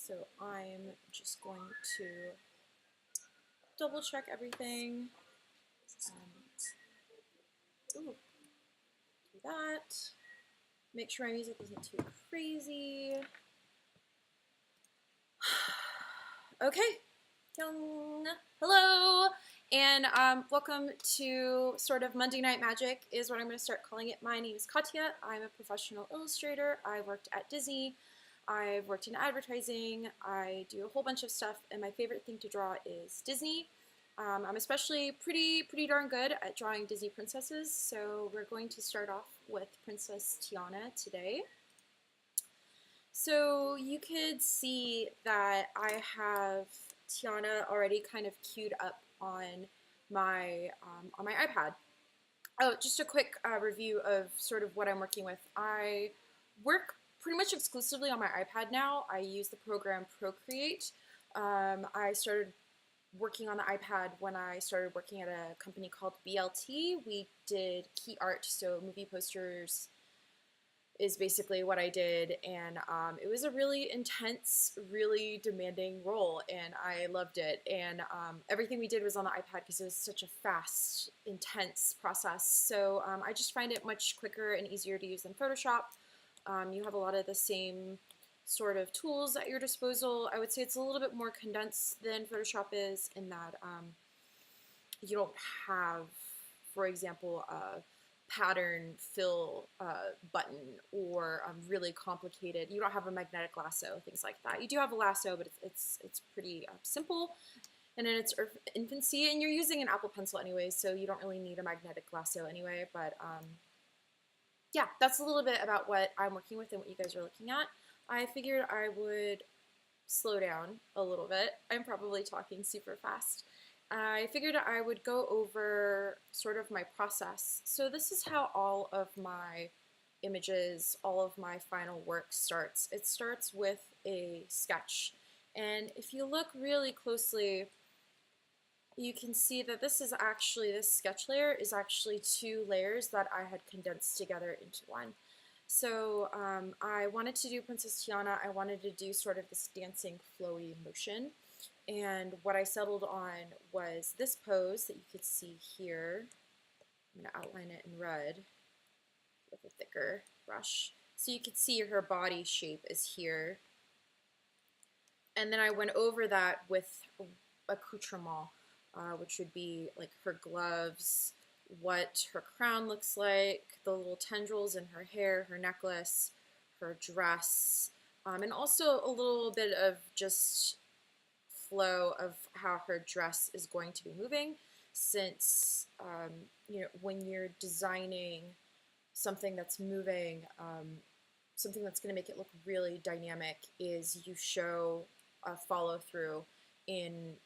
So I'm just going to double check everything. Ooh, do that. Make sure my music isn't too crazy. Okay. Hello, and welcome to sort of Monday Night Magic is what I'm going to start calling it. My name is Katya. I'm a professional illustrator. I worked at Disney. I've worked in advertising. I do a whole bunch of stuff, and my favorite thing to draw is Disney. I'm especially pretty darn good at drawing Disney princesses, so we're going to start off with Princess Tiana today. So you could see that I have Tiana already kind of queued up on my iPad. Oh, just a quick review of sort of what I'm working with. I work pretty much exclusively on my iPad now. I use the program Procreate. I started working on the iPad when I started working at a company called BLT. We did key art, so movie posters is basically what I did, and it was a really intense, really demanding role, and I loved it. And everything we did was on the iPad because it was such a fast, intense process. So I just find it much quicker and easier to use than Photoshop. You have a lot of the same sort of tools at your disposal. I would say it's a little bit more condensed than Photoshop is in that you don't have, for example, a pattern fill button or really complicated. You don't have a magnetic lasso, things like that. You do have a lasso, but it's pretty simple and in its infancy, and you're using an Apple Pencil anyway, so you don't really need a magnetic lasso anyway. But yeah, that's a little bit about what I'm working with and what you guys are looking at. I figured I would slow down a little bit. I'm probably talking super fast. I figured I would go over sort of my process. So this is how all of my images, all of my final work starts. It starts with a sketch. And if you look really closely, you can see that this sketch layer is actually two layers that I had condensed together into one. So I wanted to do Princess Tiana. I wanted to do sort of this dancing, flowy motion. And what I settled on was this pose that you could see here. I'm going to outline it in red with a thicker brush. So you could see her body shape is here. And then I went over that with accoutrement, which would be like her gloves, what her crown looks like, the little tendrils in her hair, her necklace, her dress, and also a little bit of just flow of how her dress is going to be moving, since when you're designing something that's moving, something that's going to make it look really dynamic is you show a follow through in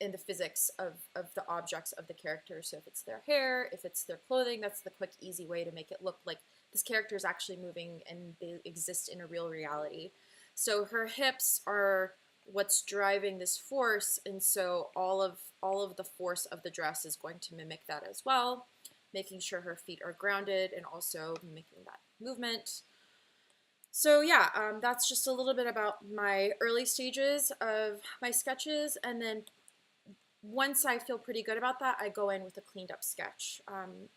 the physics of the objects of the character. So if it's their hair, if it's their clothing, that's the quick, easy way to make it look like this character is actually moving and they exist in a real reality. So her hips are what's driving this force, and so all of the force of the dress is going to mimic that as well, making sure her feet are grounded and also mimicking that movement. So yeah, that's just a little bit about my early stages of my sketches, and then once I feel pretty good about that, I go in with a cleaned up sketch.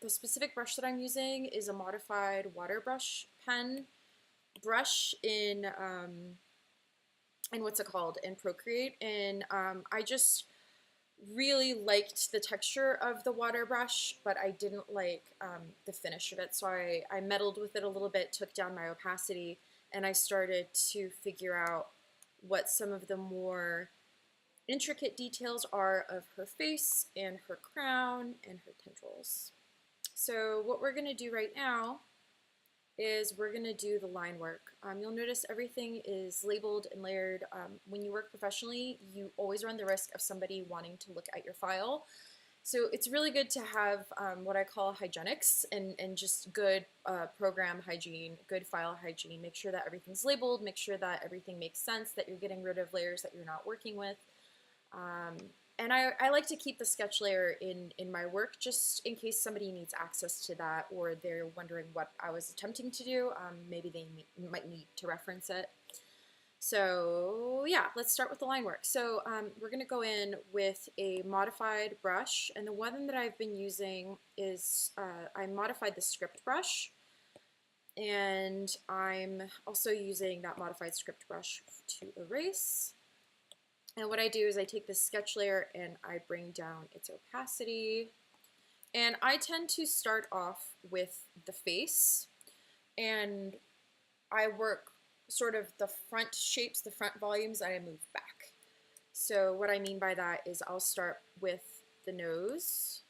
The specific brush that I'm using is a modified water brush pen brush in what's it called, in Procreate, and I just really liked the texture of the water brush, but I didn't like the finish of it, so I meddled with it a little bit, took down my opacity, and I started to figure out what some of the more intricate details are of her face and her crown and her tendrils. So what we're going to do right now is we're going to do the line work. You'll notice everything is labeled and layered. When you work professionally, you always run the risk of somebody wanting to look at your file. So it's really good to have what I call hygienics and just good program hygiene, good file hygiene. Make sure that everything's labeled, make sure that everything makes sense, that you're getting rid of layers that you're not working with. And I like to keep the sketch layer in my work just in case somebody needs access to that or they're wondering what I was attempting to do. Maybe they might need to reference it. So yeah, let's start with the line work. So we're gonna go in with a modified brush, and the one that I've been using is, I modified the script brush, and I'm also using that modified script brush to erase. And what I do is I take this sketch layer and I bring down its opacity. And I tend to start off with the face, and I work sort of the front shapes, the front volumes, and I move back. So what I mean by that is I'll start with the nose,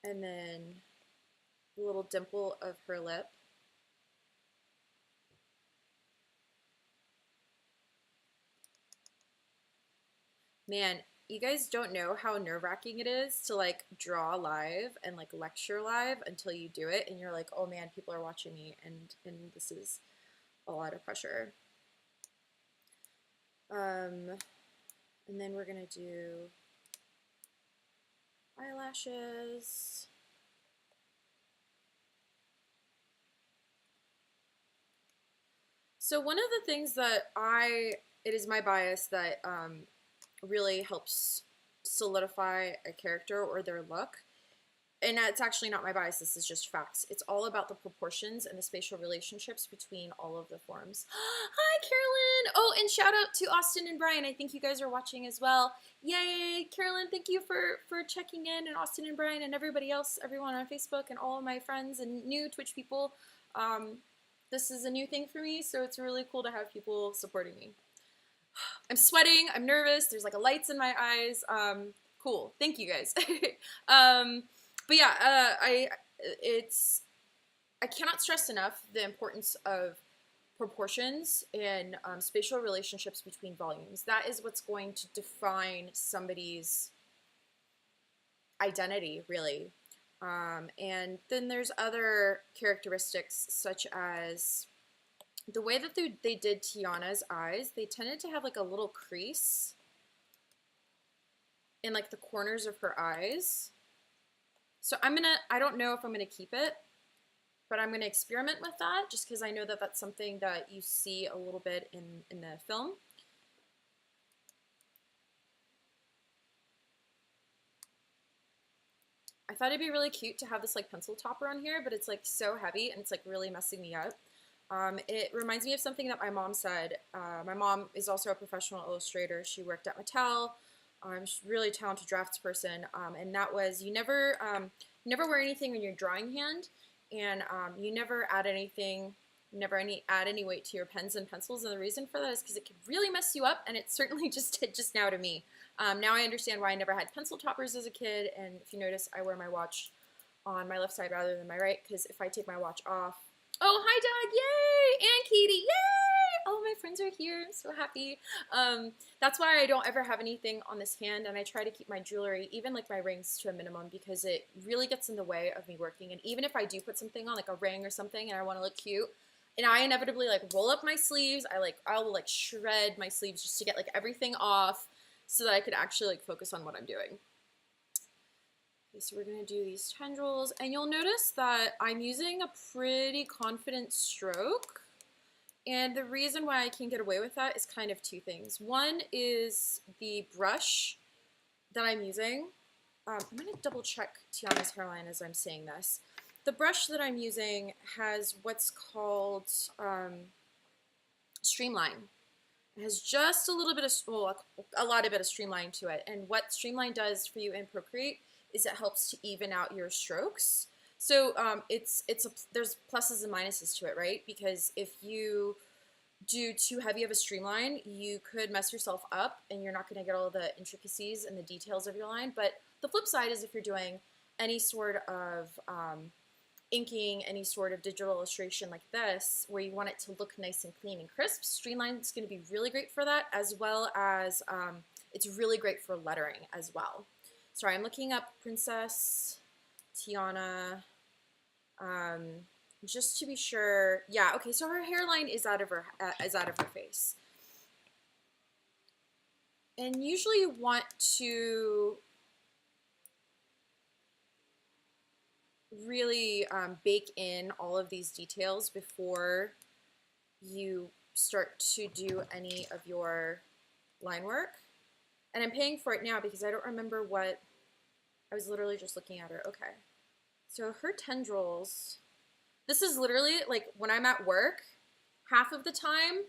and then the little dimple of her lip, man, you guys don't know how nerve-wracking it is to like draw live and like lecture live until you do it and you're like, oh man, people are watching me, and this is a lot of pressure. And then we're gonna do eyelashes. So one of the things that it is my bias that really helps solidify a character or their look, and it's actually not my bias, this is just facts. It's all about the proportions and the spatial relationships between all of the forms. Hi, Carolyn! Oh, and shout out to Austin and Brian. I think you guys are watching as well. Yay! Carolyn, thank you for checking in, and Austin and Brian and everybody else, everyone on Facebook and all of my friends and new Twitch people. This is a new thing for me, so it's really cool to have people supporting me. I'm sweating, I'm nervous, there's like a lights in my eyes. Cool, thank you guys. But yeah, I cannot stress enough the importance of proportions and spatial relationships between volumes. That is what's going to define somebody's identity, really. And then there's other characteristics such as the way that they did Tiana's eyes. They tended to have like a little crease in like the corners of her eyes. So I don't know if I'm gonna keep it, but I'm gonna experiment with that just because I know that that's something that you see a little bit in the film. I thought it'd be really cute to have this like pencil topper on here, but it's like so heavy and it's like really messing me up. It reminds me of something that my mom said. My mom is also a professional illustrator. She worked at Mattel. She's a really talented drafts person, and that was you never wear anything in your drawing hand, and you never add anything, add any weight to your pens and pencils. And the reason for that is because it could really mess you up, and it certainly just did just now to me. Now I understand why I never had pencil toppers as a kid, and if you notice, I wear my watch on my left side rather than my right, because if I take my watch off. Oh, hi, Doug! Yay! And Katie! Yay! All my friends are here. I'm so happy. That's why I don't ever have anything on this hand, and I try to keep my jewelry, even like my rings, to a minimum because it really gets in the way of me working. And even if I do put something on, like a ring or something, and I want to look cute, and I inevitably like roll up my sleeves, I'll like shred my sleeves just to get like everything off so that I could actually like focus on what I'm doing. Okay, so we're gonna do these tendrils, and you'll notice that I'm using a pretty confident stroke. And the reason why I can get away with that is kind of two things. One is the brush that I'm using. I'm gonna double check Tiana's hairline as I'm saying this. The brush that I'm using has what's called streamline. It has just a little bit of, well, a lot of bit of streamline to it. And what streamline does for you in Procreate is it helps to even out your strokes. So there's pluses and minuses to it, right? Because if you do too heavy of a streamline, you could mess yourself up and you're not going to get all the intricacies and the details of your line. But the flip side is if you're doing any sort of inking, any sort of digital illustration like this, where you want it to look nice and clean and crisp, streamline is going to be really great for that, as well as it's really great for lettering as well. Sorry, I'm looking up Princess Tiana, just to be sure. Yeah, okay, so her hairline is out of her face. And usually you want to really bake in all of these details before you start to do any of your line work. And I'm paying for it now because I don't remember what, I was literally just looking at her. Okay. So her tendrils, this is literally like when I'm at work, half of the time,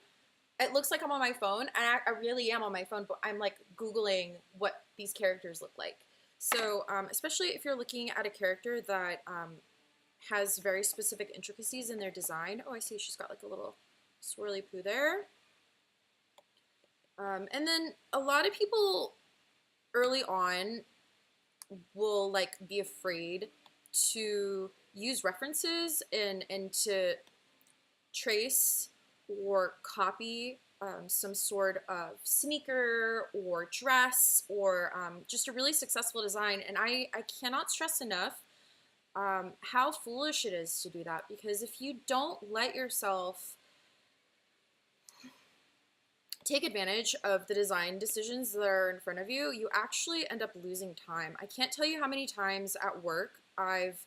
it looks like I'm on my phone, and I really am on my phone, but I'm like Googling what these characters look like. So, especially if you're looking at a character that has very specific intricacies in their design. Oh, I see she's got like a little swirly poo there. And then a lot of people early on will like be afraid to use references and to trace or copy some sort of sneaker or dress or just a really successful design. And I cannot stress enough how foolish it is to do that, because if you don't let yourself take advantage of the design decisions that are in front of you, you actually end up losing time. I can't tell you how many times at work I've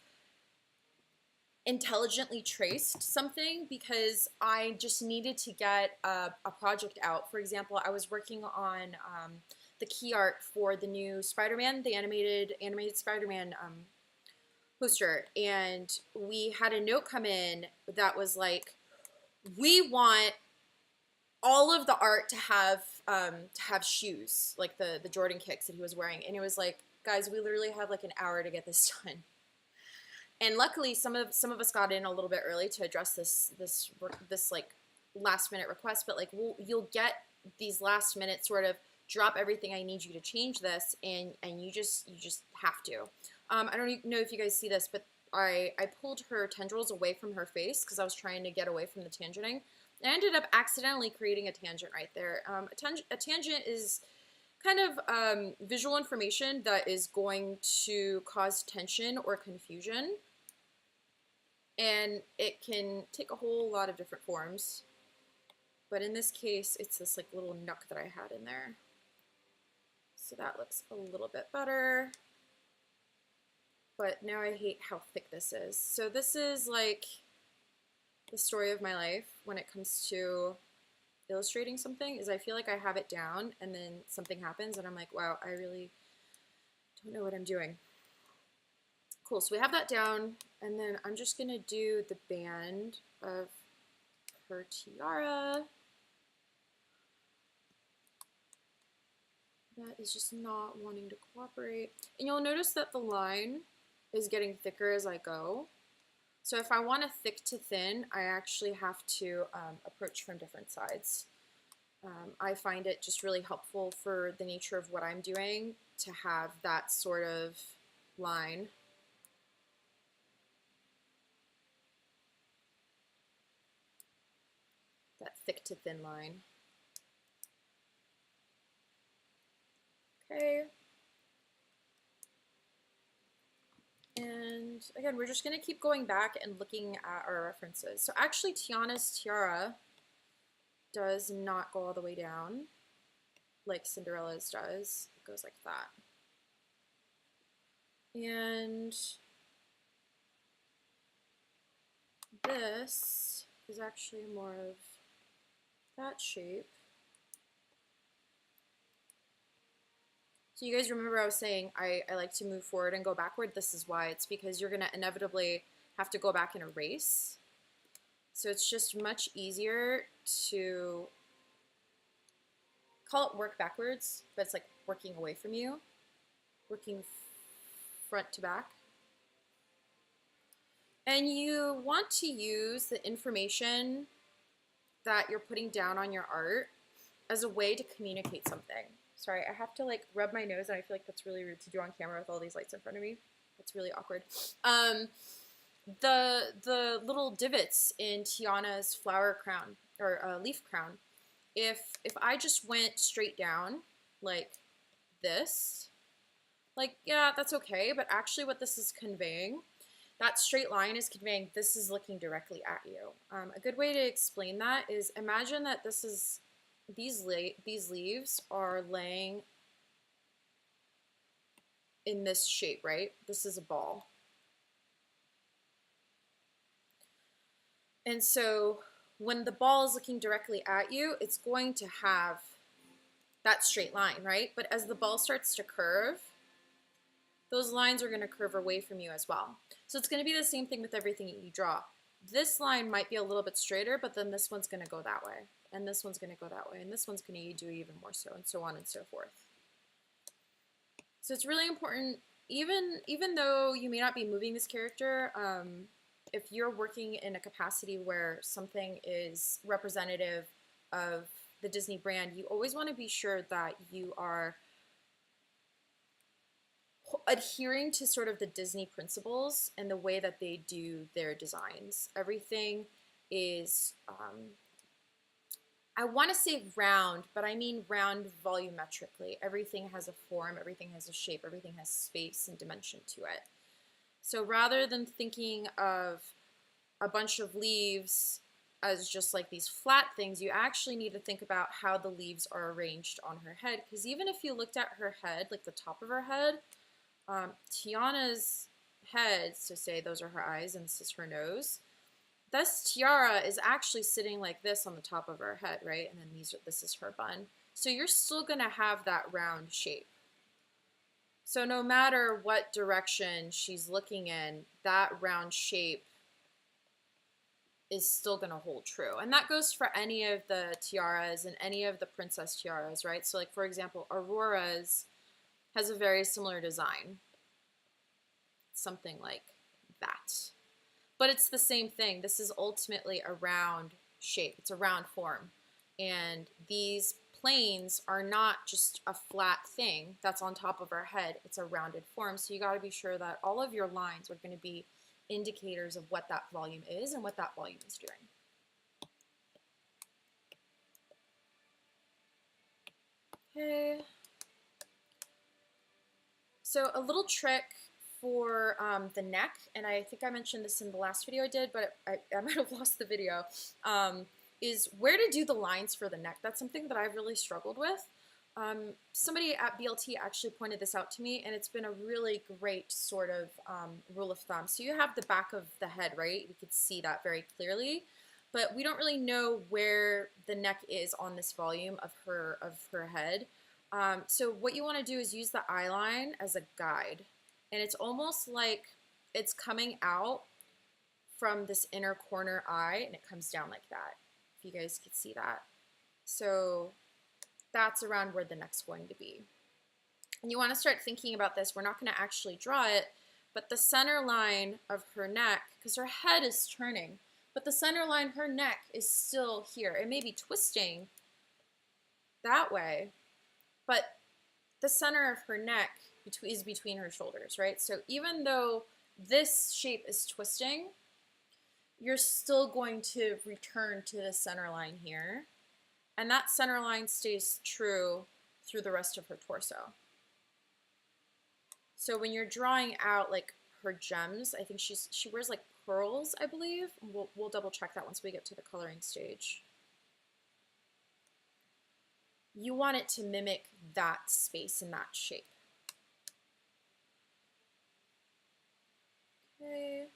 intelligently traced something because I just needed to get a project out. For example, I was working on the key art for the new Spider-Man, the animated Spider-Man poster, and we had a note come in that was like, we want all of the art to have shoes like the Jordan kicks that he was wearing, and it was like, guys, we literally have like an hour to get this done. And luckily, some of us got in a little bit early to address this like last minute request. But like, you'll get these last minute sort of drop everything, I need you to change this, and you just have to. I don't know if you guys see this, but I pulled her tendrils away from her face because I was trying to get away from the tangenting. And I ended up accidentally creating a tangent right there. A tangent is kind of visual information that is going to cause tension or confusion. And it can take a whole lot of different forms. But in this case, it's this like little nook that I had in there. So that looks a little bit better. But now I hate how thick this is. So this is like the story of my life when it comes to illustrating something, is I feel like I have it down and then something happens and I'm like, wow, I really don't know what I'm doing. Cool, so we have that down, and then I'm just gonna do the band of her tiara. That is just not wanting to cooperate. And you'll notice that the line is getting thicker as I go. So if I want a thick to thin, I actually have to approach from different sides. I find it just really helpful for the nature of what I'm doing to have that sort of line. That thick to thin line. Okay. And again, we're just going to keep going back and looking at our references. So actually, Tiana's tiara does not go all the way down like Cinderella's does. It goes like that. And this is actually more of that shape. So you guys remember I was saying I like to move forward and go backward? This is why. It's because you're going to inevitably have to go back and erase. So it's just much easier to call it work backwards, but it's like working away from you, working front to back. And you want to use the information that you're putting down on your art as a way to communicate something. Sorry, I have to like rub my nose, and I feel like that's really rude to do on camera with all these lights in front of me. That's really awkward. The little divots in Tiana's flower crown or leaf crown. If I just went straight down like this, like, yeah, that's okay. But actually, what this is conveying, that straight line is conveying this is looking directly at you. A good way to explain that is imagine that this is these leaves are laying in this shape, right? This is a ball. And so when the ball is looking directly at you, it's going to have that straight line, right? But as the ball starts to curve, those lines are going to curve away from you as well. So it's going to be the same thing with everything that you draw. This line might be a little bit straighter, but then this one's going to go that way, and this one's going to go that way, and this one's going to do even more so, and so on and so forth. So it's really important, even though you may not be moving this character, if you're working in a capacity where something is representative of the Disney brand, you always want to be sure that you are adhering to sort of the Disney principles and the way that they do their designs. Everything is, I want to say round, but I mean round volumetrically. Everything has a form, everything has a shape, everything has space and dimension to it. So rather than thinking of a bunch of leaves as just like these flat things, you actually need to think about how the leaves are arranged on her head. Because even if you looked at her head, like the top of her head, Tiana's head, so say those are her eyes and this is her nose, this tiara is actually sitting like this on the top of her head, right? And then this is her bun. So you're still going to have that round shape. So no matter what direction she's looking in, that round shape is still going to hold true. And that goes for any of the tiaras and any of the princess tiaras, right? So like, for example, Aurora's has a very similar design. Something like that. But it's the same thing. This is ultimately a round shape. It's a round form. And these planes are not just a flat thing that's on top of our head. It's a rounded form. So you got to be sure that all of your lines are going to be indicators of what that volume is and what that volume is doing. Okay. So a little trick for the neck, and I think I mentioned this in the last video I did, but I might have lost the video, is where to do the lines for the neck. That's something that I've really struggled with. Somebody at BLT actually pointed this out to me, and it's been a really great sort of rule of thumb. So you have the back of the head, right? We could see that very clearly, but we don't really know where the neck is on this volume of her head. So what you want to do is use the eye line as a guide. And it's almost like it's coming out from this inner corner eye, and it comes down like that, if you guys could see that. So that's around where the neck's going to be. And you want to start thinking about this. We're not going to actually draw it, but the center line of her neck, because her head is turning, but the center line, her neck is still here. It may be twisting that way, but the center of her neck is between her shoulders, right? So even though this shape is twisting, you're still going to return to the center line here. And that center line stays true through the rest of her torso. So when you're drawing out like her gems, I think she wears like pearls, I believe. We'll double check that once we get to the coloring stage. You want it to mimic that space and that shape. Okay.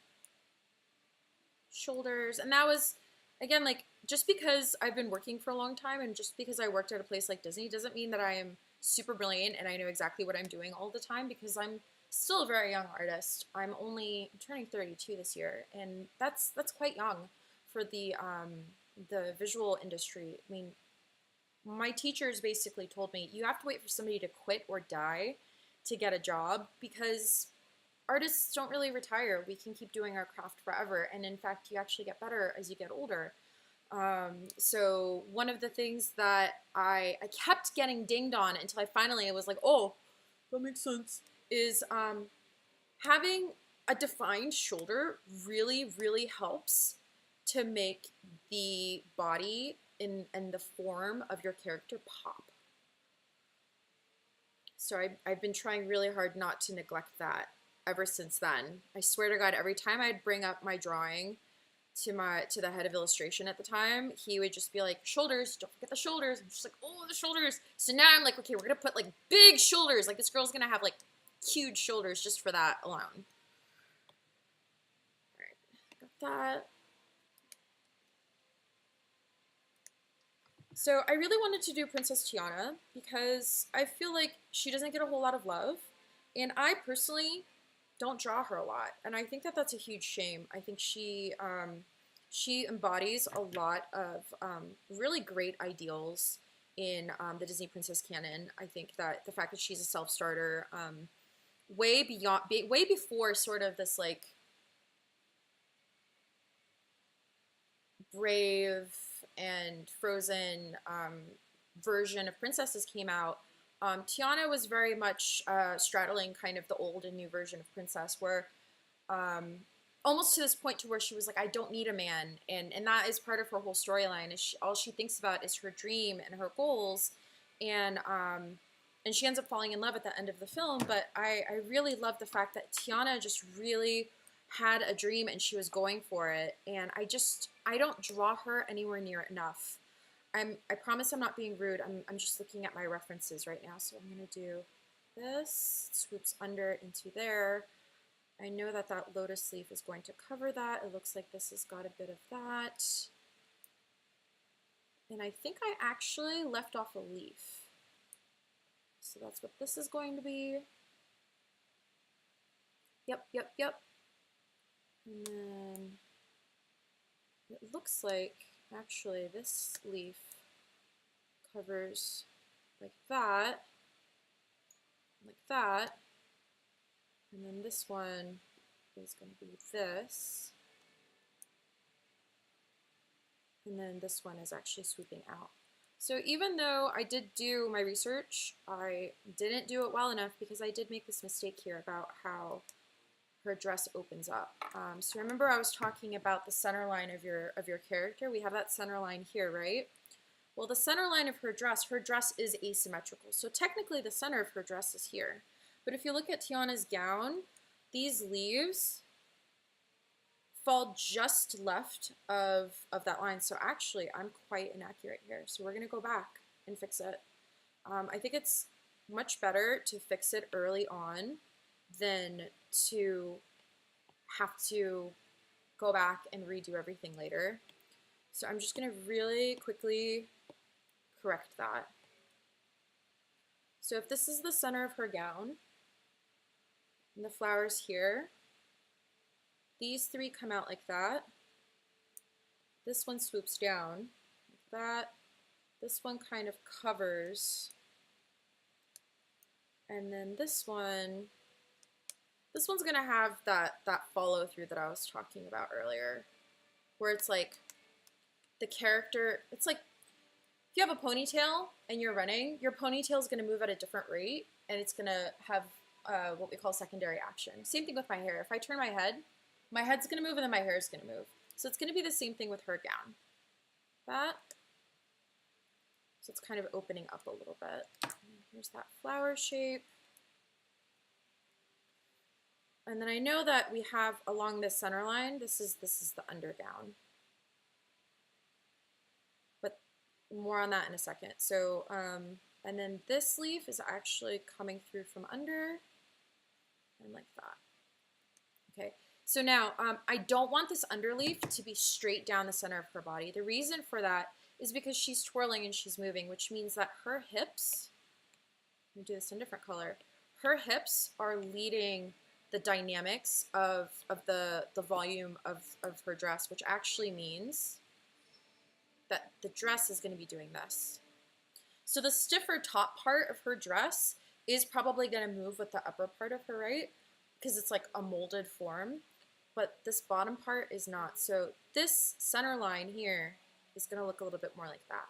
Shoulders. And that was, again, like, just because I've been working for a long time and just because I worked at a place like Disney doesn't mean that I am super brilliant and I know exactly what I'm doing all the time, because I'm still a very young artist. I'm turning 32 this year, and that's quite young for the visual industry. I mean, my teachers basically told me, you have to wait for somebody to quit or die to get a job, because artists don't really retire. We can keep doing our craft forever. And in fact, you actually get better as you get older. So one of the things that I kept getting dinged on until I finally was like, oh, that makes sense, is having a defined shoulder really, really helps to make the body and the form of your character pop. So I've been trying really hard not to neglect that ever since then. I swear to God, every time I'd bring up my drawing to the head of illustration at the time, he would just be like, shoulders, don't forget the shoulders. I'm just like, oh, the shoulders. So now I'm like, okay, we're gonna put like big shoulders. Like this girl's gonna have like huge shoulders just for that alone. All right, got that. So I really wanted to do Princess Tiana because I feel like she doesn't get a whole lot of love, and I personally don't draw her a lot, and I think that that's a huge shame. I think she embodies a lot of really great ideals in the Disney princess canon. I think that the fact that she's a self-starter, way beyond, way before sort of this like Brave and Frozen version of princesses came out, Tiana was very much straddling kind of the old and new version of princess, where um, almost to this point to where she was like, I don't need a man, and that is part of her whole storyline. Is all she thinks about is her dream and her goals, and she ends up falling in love at the end of the film. But I really love the fact that Tiana just really had a dream and she was going for it, and I don't draw her anywhere near enough. I promise I'm not being rude. I'm just looking at my references right now. So I'm gonna do this, swoops under into there. I know that that lotus leaf is going to cover that. It looks like this has got a bit of that. And I think I actually left off a leaf. So that's what this is going to be. Yep, yep, yep. And then it looks like actually this leaf covers like that, and then this one is going to be this, and then this one is actually swooping out. So even though I did do my research, I didn't do it well enough because I did make this mistake here about how her dress opens up. So remember I was talking about the center line of your character. We have that center line here, right? Well, the center line of her dress is asymmetrical. So technically the center of her dress is here. But if you look at Tiana's gown, these leaves fall just left of that line. So actually I'm quite inaccurate here. So we're gonna go back and fix it. I think it's much better to fix it early on than to have to go back and redo everything later. So I'm just gonna really quickly correct that. So if this is the center of her gown, and the flowers here, these three come out like that. This one swoops down like that. This one kind of covers. And then this one's gonna have that follow through that I was talking about earlier, where it's like the character, it's like if you have a ponytail and you're running, your ponytail is gonna move at a different rate, and it's gonna have what we call secondary action. Same thing with my hair. If I turn my head's gonna move and then my hair is gonna move. So it's gonna be the same thing with her gown. That. So it's kind of opening up a little bit. And here's that flower shape. And then I know that we have along this center line, this is the undergown. But more on that in a second. So, and then this leaf is actually coming through from under and like that. Okay, so now I don't want this underleaf to be straight down the center of her body. The reason for that is because she's twirling and she's moving, which means that her hips, let me do this in a different color, her hips are leading the dynamics of the volume of her dress, which actually means that the dress is going to be doing this. So the stiffer top part of her dress is probably going to move with the upper part of her, right? Because it's like a molded form, but this bottom part is not. So this center line here is going to look a little bit more like that.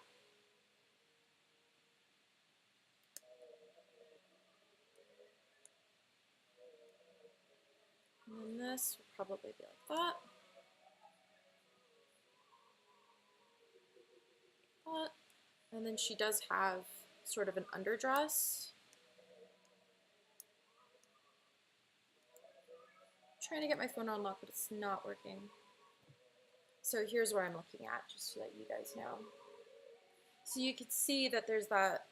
And then this will probably be like that. And then she does have sort of an underdress. I'm trying to get my phone on lock, but it's not working. So here's what I'm looking at, just so that you guys know. So you could see that there's that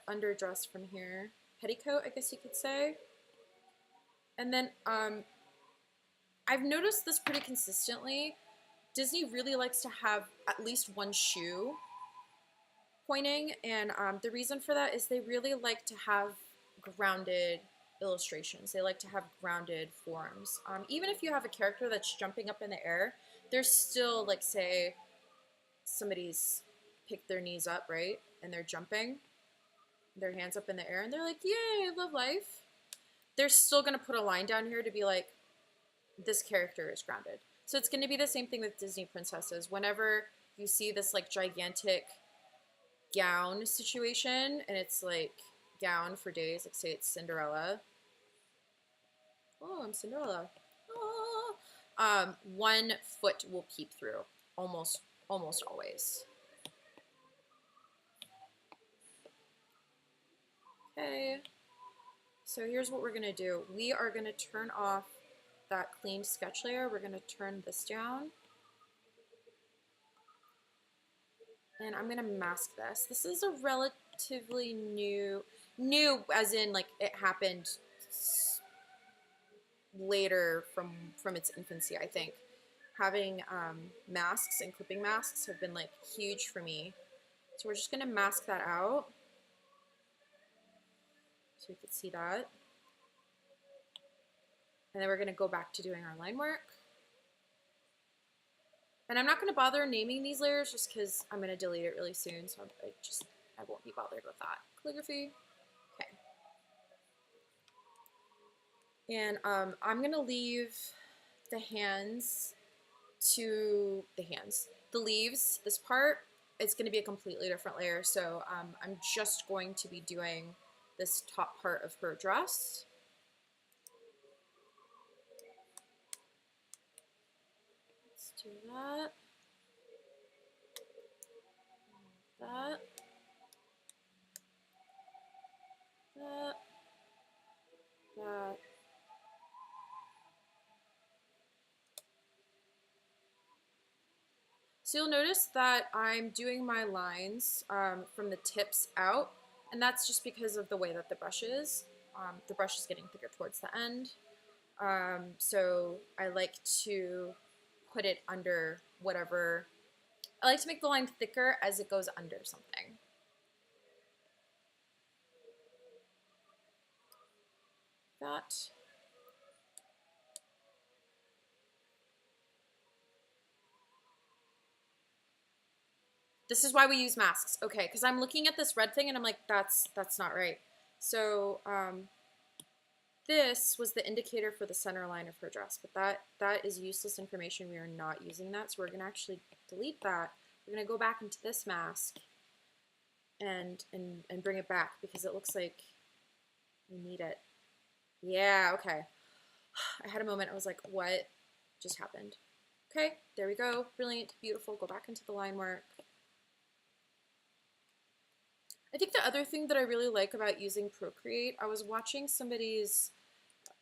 underdress from here, petticoat, I guess you could say. And then I've noticed this pretty consistently. Disney really likes to have at least one shoe pointing, and the reason for that is they really like to have grounded illustrations. They like to have grounded forms. Even if you have a character that's jumping up in the air, there's still, like, say somebody's picked their knees up, right, and they're jumping, their hands up in the air, and they're like, yay, I love life. They're still going to put a line down here to be like, this character is grounded. So it's going to be the same thing with Disney princesses. Whenever you see this like gigantic gown situation, and it's like gown for days, like say it's Cinderella. Oh, I'm Cinderella. Oh. One foot will peep through, almost always. Okay. So here's what we're gonna do. We are gonna turn off that clean sketch layer. We're gonna turn this down. And I'm gonna mask this. This is a relatively new as in like it happened later from its infancy, I think. Having masks and clipping masks have been like huge for me. So we're just gonna mask that out. So you can see that. And then we're gonna go back to doing our line work. And I'm not gonna bother naming these layers just because I'm gonna delete it really soon, so I won't be bothered with that. Calligraphy, okay. And I'm gonna leave the hands to the leaves, this part, it's gonna be a completely different layer, so I'm just going to be doing this top part of her dress. Let's do that. That. That. That. So you'll notice that I'm doing my lines from the tips out, and that's just because of the way that the brush is. The brush is getting thicker towards the end. So I like to put it under whatever. I like to make the line thicker as it goes under something. That. This is why we use masks. Okay, because I'm looking at this red thing and I'm like, that's not right. So this was the indicator for the center line of her dress, but that is useless information. We are not using that, so we're gonna actually delete that. We're gonna go back into this mask and bring it back because it looks like we need it. Yeah, okay. I had a moment, I was like, what just happened? Okay, there we go. Brilliant, beautiful. Go back into the line work. I think the other thing that I really like about using Procreate, I was watching somebody's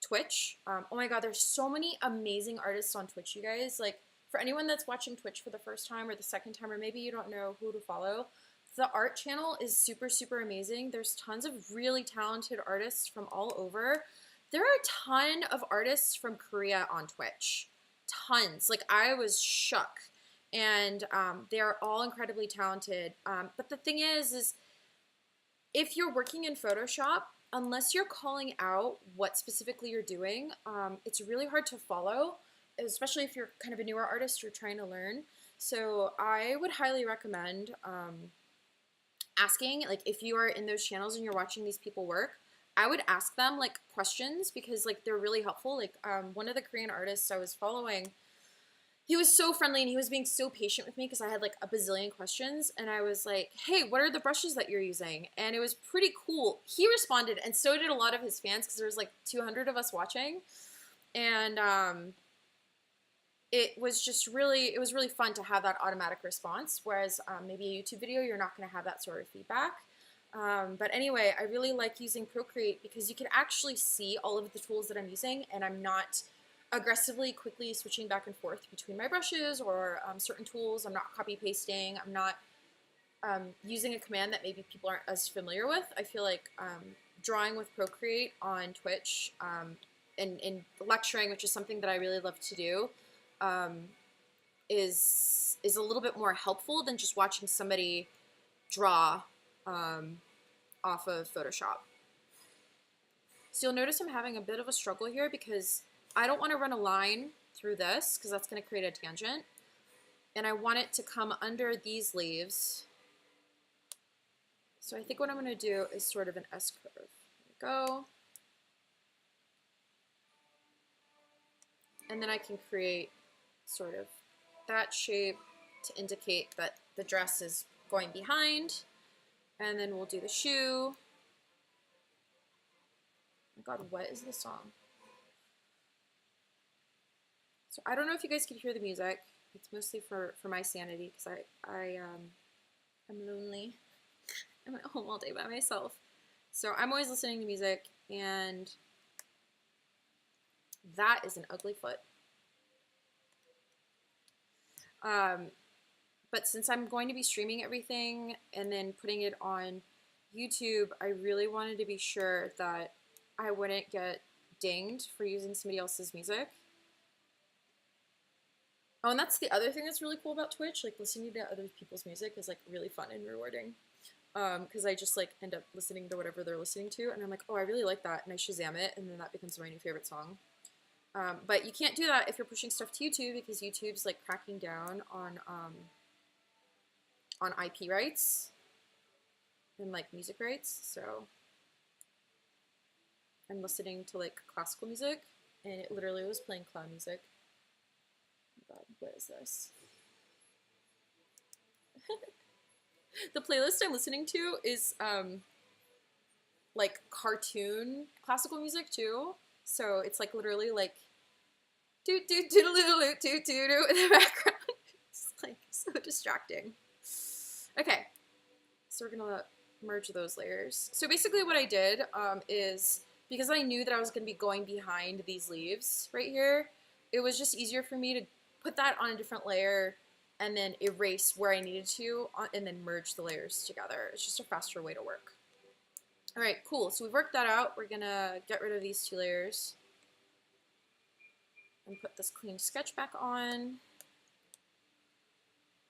Twitch. Oh my god, there's so many amazing artists on Twitch, you guys. Like, for anyone that's watching Twitch for the first time or the second time, or maybe you don't know who to follow, the art channel is super, super amazing. There's tons of really talented artists from all over. There are a ton of artists from Korea on Twitch. Tons. Like, I was shook. And they are all incredibly talented. But the thing is if you're working in Photoshop, unless you're calling out what specifically you're doing, it's really hard to follow, especially if you're kind of a newer artist, you're trying to learn. So I would highly recommend asking, like if you are in those channels and you're watching these people work, I would ask them like questions because like they're really helpful. Like one of the Korean artists I was following, he was so friendly and he was being so patient with me because I had like a bazillion questions and I was like, hey, what are the brushes that you're using? And it was pretty cool. He responded and so did a lot of his fans because there was like 200 of us watching. And it was really fun to have that automatic response. Whereas maybe a YouTube video, you're not going to have that sort of feedback. But anyway, I really like using Procreate because you can actually see all of the tools that I'm using and I'm not aggressively, quickly switching back and forth between my brushes or certain tools. I'm not copy pasting. I'm not using a command that maybe people aren't as familiar with. I feel like drawing with Procreate on Twitch and lecturing, which is something that I really love to do, is a little bit more helpful than just watching somebody draw off of Photoshop. So you'll notice I'm having a bit of a struggle here because I don't want to run a line through this because that's going to create a tangent. And I want it to come under these leaves. So I think what I'm going to do is sort of an S-curve. There we go. And then I can create sort of that shape to indicate that the dress is going behind. And then we'll do the shoe. Oh my God, what is this song? So I don't know if you guys can hear the music. It's mostly for my sanity because I'm lonely. I'm at home all day by myself. So I'm always listening to music, and that is an ugly foot. But since I'm going to be streaming everything and then putting it on YouTube, I really wanted to be sure that I wouldn't get dinged for using somebody else's music. Oh, and that's the other thing that's really cool about Twitch. Like, listening to other people's music is, like, really fun and rewarding. Because I just, like, end up listening to whatever they're listening to, and I'm like, oh, I really like that, and I Shazam it, and then that becomes my new favorite song. But you can't do that if you're pushing stuff to YouTube, because YouTube's, like, cracking down on IP rights and, like, music rights, so I'm listening to, like, classical music, and it literally was playing clown music. Oh God, what is this? The playlist I'm listening to is like cartoon classical music too. So it's like literally like do do do do do do do do in the background. It's like so distracting. Okay, so we're gonna merge those layers. So basically what I did is because I knew that I was gonna be going behind these leaves right here, it was just easier for me to put that on a different layer and then erase where I needed to, and then merge the layers together. It's just a faster way to work. All right, cool. So we've worked that out. We're gonna get rid of these 2 layers and put this clean sketch back on.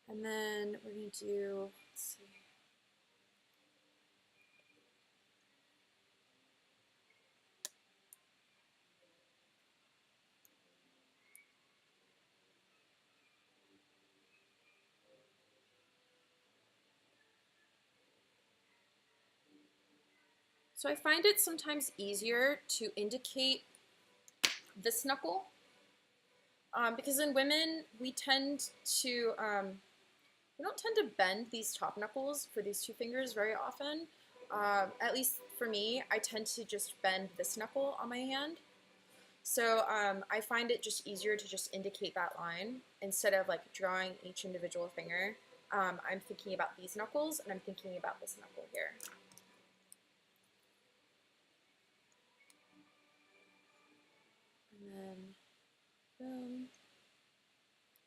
And then we're gonna do, let's see. So I find it sometimes easier to indicate this knuckle because in women we tend to we don't tend to bend these top knuckles for these 2 fingers very often. At least for me, I tend to just bend this knuckle on my hand. So I find it just easier to just indicate that line instead of like drawing each individual finger. I'm thinking about these knuckles and I'm thinking about this knuckle here. And then boom,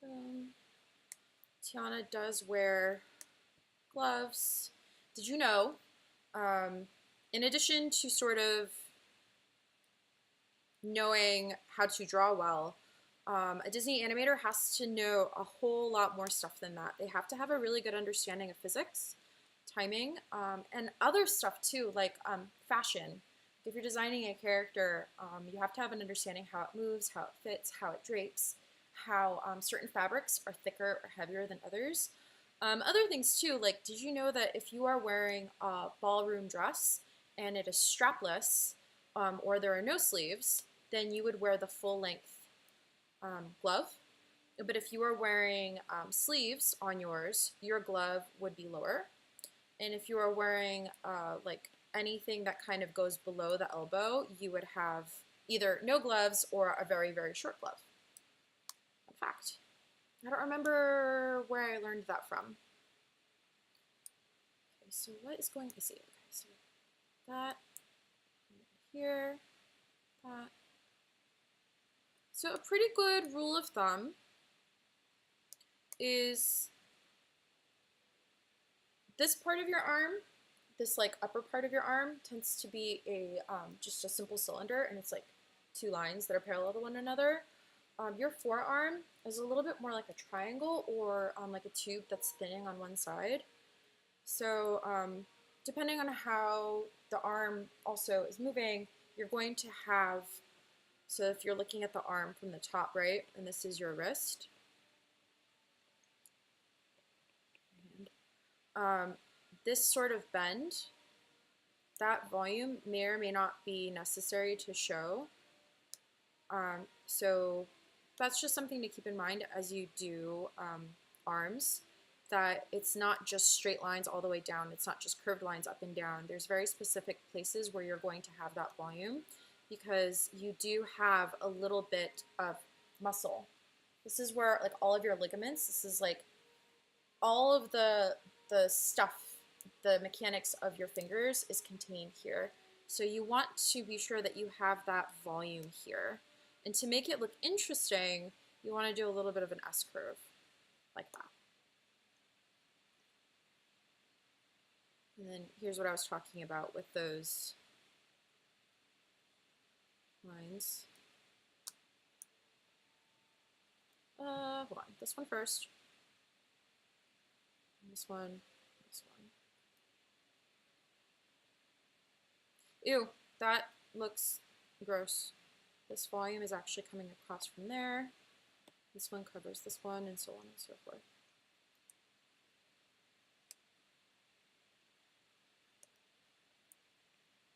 boom. Tiana does wear gloves. Did you know, in addition to sort of knowing how to draw well, a Disney animator has to know a whole lot more stuff than that. They have to have a really good understanding of physics, timing, and other stuff too, like fashion. If you're designing a character, you have to have an understanding how it moves, how it fits, how it drapes, how certain fabrics are thicker or heavier than others. Other things too, like did you know that if you are wearing a ballroom dress and it is strapless or there are no sleeves, then you would wear the full length glove. But if you are wearing sleeves on yours, your glove would be lower. And if you are wearing like anything that kind of goes below the elbow, you would have either no gloves or a very, very short glove. Fun fact. I don't remember where I learned that from. Okay, so what is going to see? Okay, so that here, that. So a pretty good rule of thumb is this part of your arm, this like upper part of your arm tends to be a just a simple cylinder, and it's like 2 lines that are parallel to one another. Your forearm is a little bit more like a triangle or like a tube that's thinning on one side. So depending on how the arm also is moving, you're going to have, so if you're looking at the arm from the top, right, and this is your wrist, um, this sort of bend, that volume may or may not be necessary to show. So that's just something to keep in mind as you do arms, that it's not just straight lines all the way down. It's not just curved lines up and down. There's very specific places where you're going to have that volume because you do have a little bit of muscle. This is where like all of your ligaments, this is like all of the stuff, the mechanics of your fingers is contained here. So you want to be sure that you have that volume here. And to make it look interesting, you want to do a little bit of an S curve, like that. And then here's what I was talking about with those lines. Hold on, this one first. This one, this one. Ew, that looks gross. This volume is actually coming across from there. This one covers this one, and so on and so forth.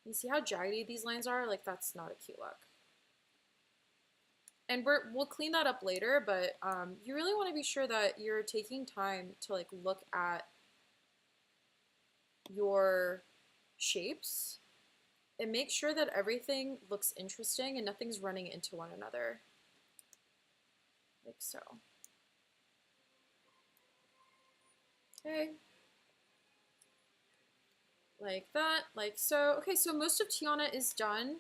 You see how jaggedy these lines are? Like, that's not a cute look. And we'll clean that up later, but you really want to be sure that you're taking time to like look at your shapes and make sure that everything looks interesting and nothing's running into one another. Like so. Okay. Like that, like so. Okay, so most of Tiana is done.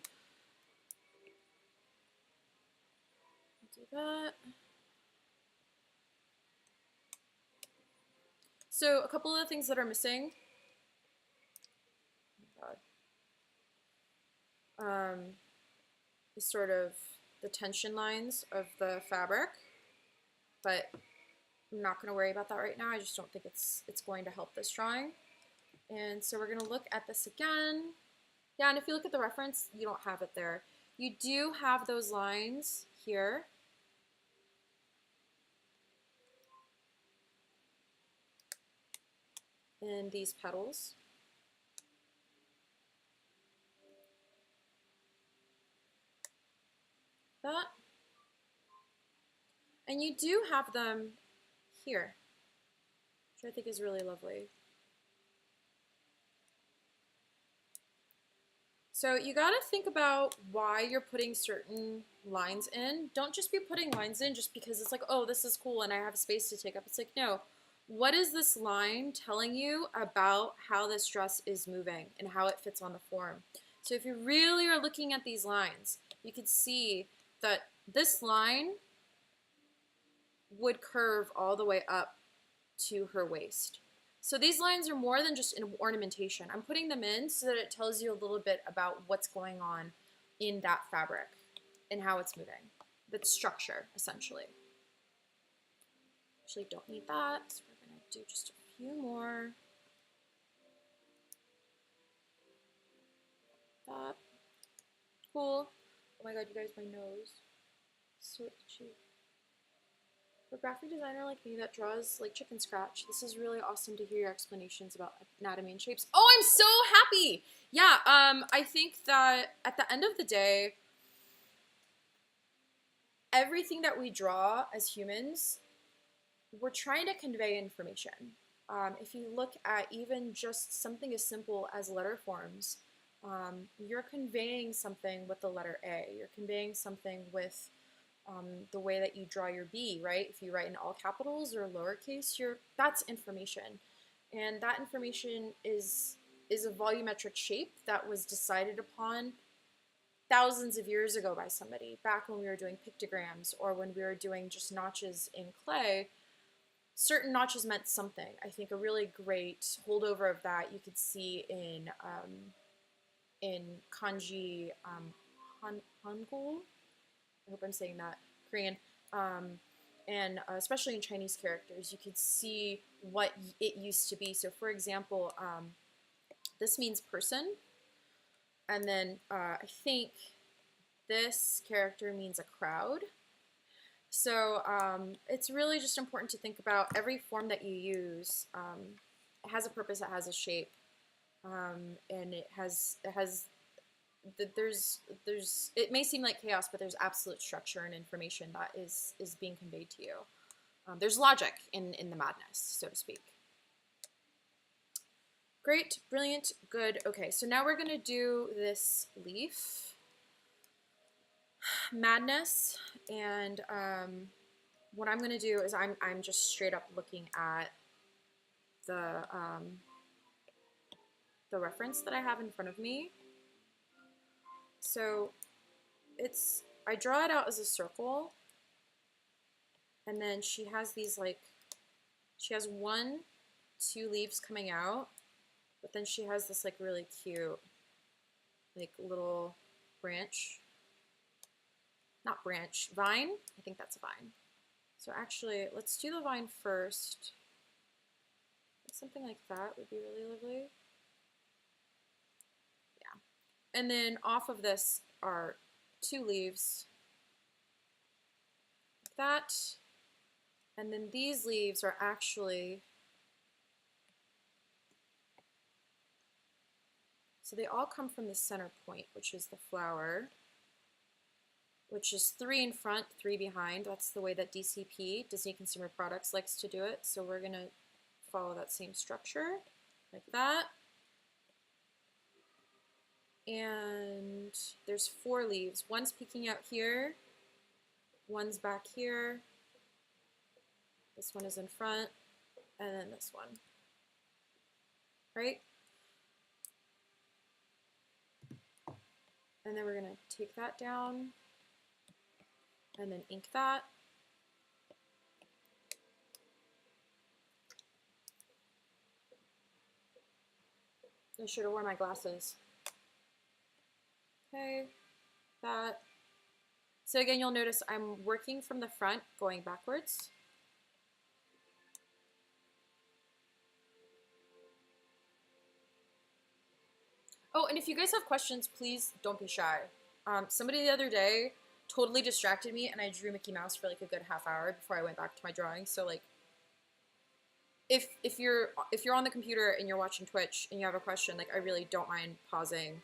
Do that. So a couple of the things that are missing. Oh my God. Is sort of the tension lines of the fabric, but I'm not going to worry about that right now. I just don't think it's going to help this drawing. And so we're going to look at this again. Yeah, and if you look at the reference, you don't have it there. You do have those lines here. In these petals. That. And you do have them here, which I think is really lovely. So you got to think about why you're putting certain lines in. Don't just be putting lines in just because it's like, oh, this is cool and I have space to take up. It's like, no, what is this line telling you about how this dress is moving and how it fits on the form? So if you really are looking at these lines, you could see that this line would curve all the way up to her waist. So these lines are more than just an ornamentation. I'm putting them in so that it tells you a little bit about what's going on in that fabric and how it's moving. The structure, essentially. Actually, don't need that, so we're going to do just a few more. That. Cool. Oh my God, you guys, my nose. So itchy. For a graphic designer like me that draws like chicken scratch, this is really awesome to hear your explanations about anatomy and shapes. Oh, I'm so happy! Yeah, I think that at the end of the day, everything that we draw as humans, we're trying to convey information. If you look at even just something as simple as letter forms, you're conveying something with the letter A. You're conveying something with the way that you draw your B, right? If you write in all capitals or lowercase, that's information. And that information is a volumetric shape that was decided upon thousands of years ago by somebody, back when we were doing pictograms or when we were doing just notches in clay. Certain notches meant something. I think a really great holdover of that you could see in kanji hangul. I hope I'm saying that, Korean, and especially in Chinese characters, you could see what it used to be. So, for example, this means person, and then I think this character means a crowd. So it's really just important to think about every form that you use. It has a purpose, it has a shape, and it may seem like chaos, but there's absolute structure and information that is being conveyed to you. There's logic in the madness, so to speak. Great, brilliant, good. Okay, so now we're gonna do this leaf. Madness, and what I'm going to do is I'm just straight up looking at the reference that I have in front of me. So I draw it out as a circle, and then she has these she has 1, 2 leaves coming out, but then she has this really cute little branch. Not branch, vine? I think that's a vine. So actually, let's do the vine first. Something like that would be really lovely. Yeah. And then off of this are 2 leaves. Like that. And then these leaves are actually, so they all come from the center point, which is the flower, which is 3 in front, 3 behind. That's the way that DCP, Disney Consumer Products, likes to do it. So we're going to follow that same structure, like that. And there's 4 leaves. One's peeking out here, one's back here, this one is in front, and then this one, right? And then we're going to take that down and then ink that. I should have worn my glasses. Okay, that. So again, you'll notice I'm working from the front, going backwards. Oh, and if you guys have questions, please don't be shy. Somebody the other day totally distracted me, and I drew Mickey Mouse for a good half hour before I went back to my drawing. So if you're on the computer and you're watching Twitch and you have a question, I really don't mind pausing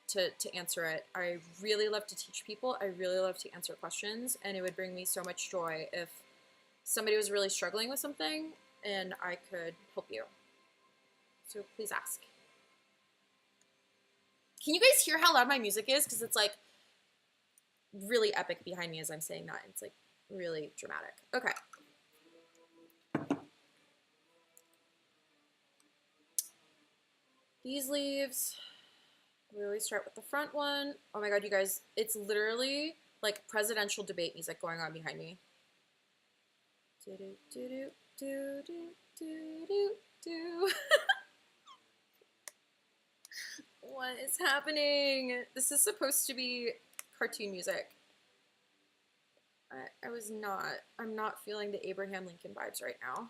to answer it. I really love to teach people. I really love to answer questions, and it would bring me so much joy if somebody was really struggling with something and I could help you. So please ask. Can you guys hear how loud my music is? Because it's really epic behind me as I'm saying that. It's really dramatic. Okay. These leaves, we always start with the front one. Oh my god, you guys, it's literally like presidential debate music going on behind me. Do do do do do do do do. What is happening? This is supposed to be cartoon music. I'm not feeling the Abraham Lincoln vibes right now.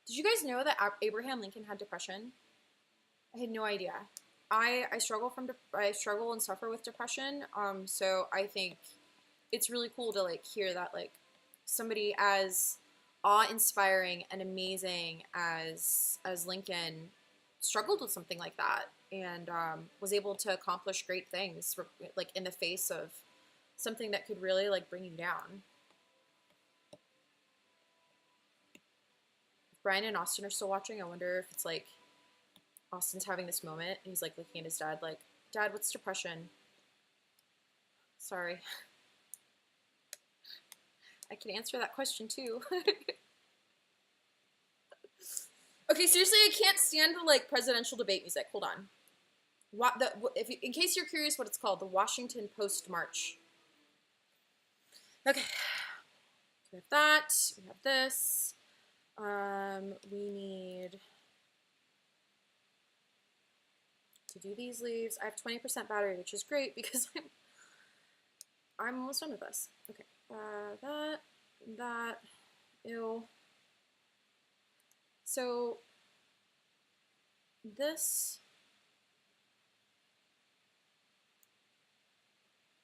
Did you guys know that Abraham Lincoln had depression? I had no idea. I struggle and suffer with depression. So I think it's really cool to hear that somebody as awe-inspiring and amazing as Lincoln struggled with something like that and was able to accomplish great things in the face of something that could really bring you down. If Brian and Austin are still watching, I wonder if it's Austin's having this moment and he's looking at his dad Dad, what's depression? Sorry. I can answer that question too. Okay, seriously, I can't stand the presidential debate music. Hold on. In case you're curious what it's called, the Washington Post March. Okay. We have that. We have this. We need to do these leaves. I have 20% battery, which is great because I'm almost done with this. Okay. that, ew. So this,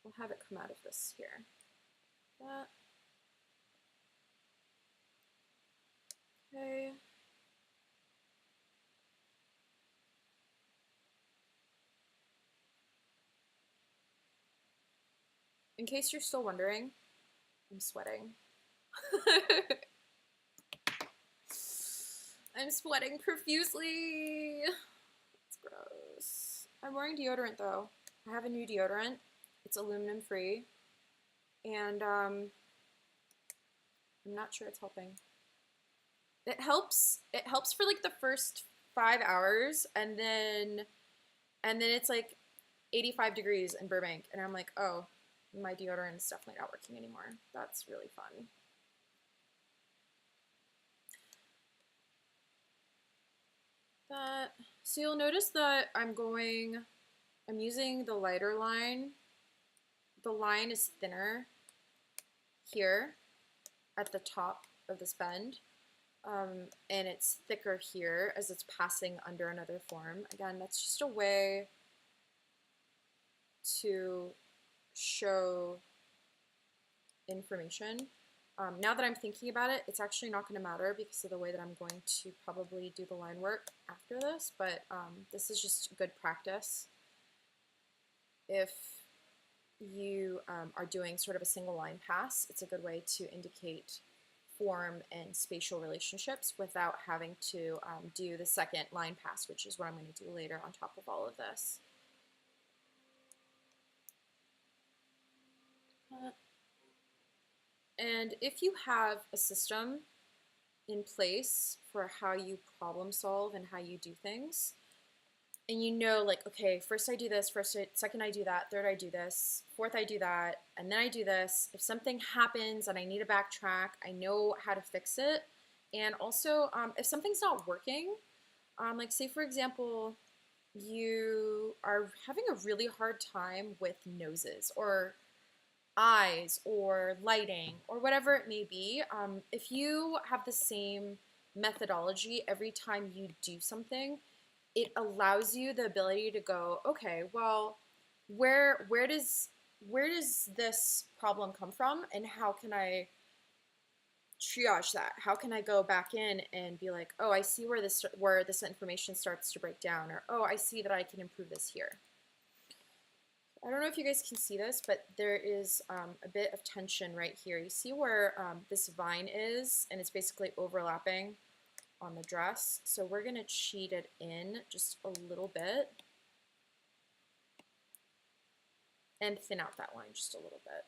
we'll have it come out of this here. That. Okay. In case you're still wondering, I'm sweating. I'm sweating profusely. It's gross. I'm wearing deodorant though. I have a new deodorant. It's aluminum free. And I'm not sure it's helping. It helps for like the first 5 hours, and then it's like 85 degrees in Burbank, and I'm like, oh, my deodorant is definitely not working anymore. That's really fun. So you'll notice that I'm using the lighter line. The line is thinner here at the top of this bend, and it's thicker here as it's passing under another form. Again, that's just a way to show information. Now that I'm thinking about it, it's actually not going to matter because of the way that I'm going to probably do the line work after this, but this is just good practice. If you are doing sort of a single line pass, it's a good way to indicate form and spatial relationships without having to do the second line pass, which is what I'm going to do later on top of all of this. And if you have a system in place for how you problem solve and how you do things, and you know, like, okay, first I do this, second I do that, third I do this, fourth I do that, and then I do this. If something happens and I need to backtrack, I know how to fix it. And also, if something's not working, like say for example, you are having a really hard time with noses or eyes or lighting or whatever it may be, if you have the same methodology every time you do something, it allows you the ability to go, okay, well, where does this problem come from, and how can I triage that? How can I go back in and be like, oh, I see where this information starts to break down, or oh, I see that I can improve this here. I don't know if you guys can see this, but there is a bit of tension right here. You see where this vine is, and it's basically overlapping on the dress. So we're going to cheat it in just a little bit and thin out that line just a little bit.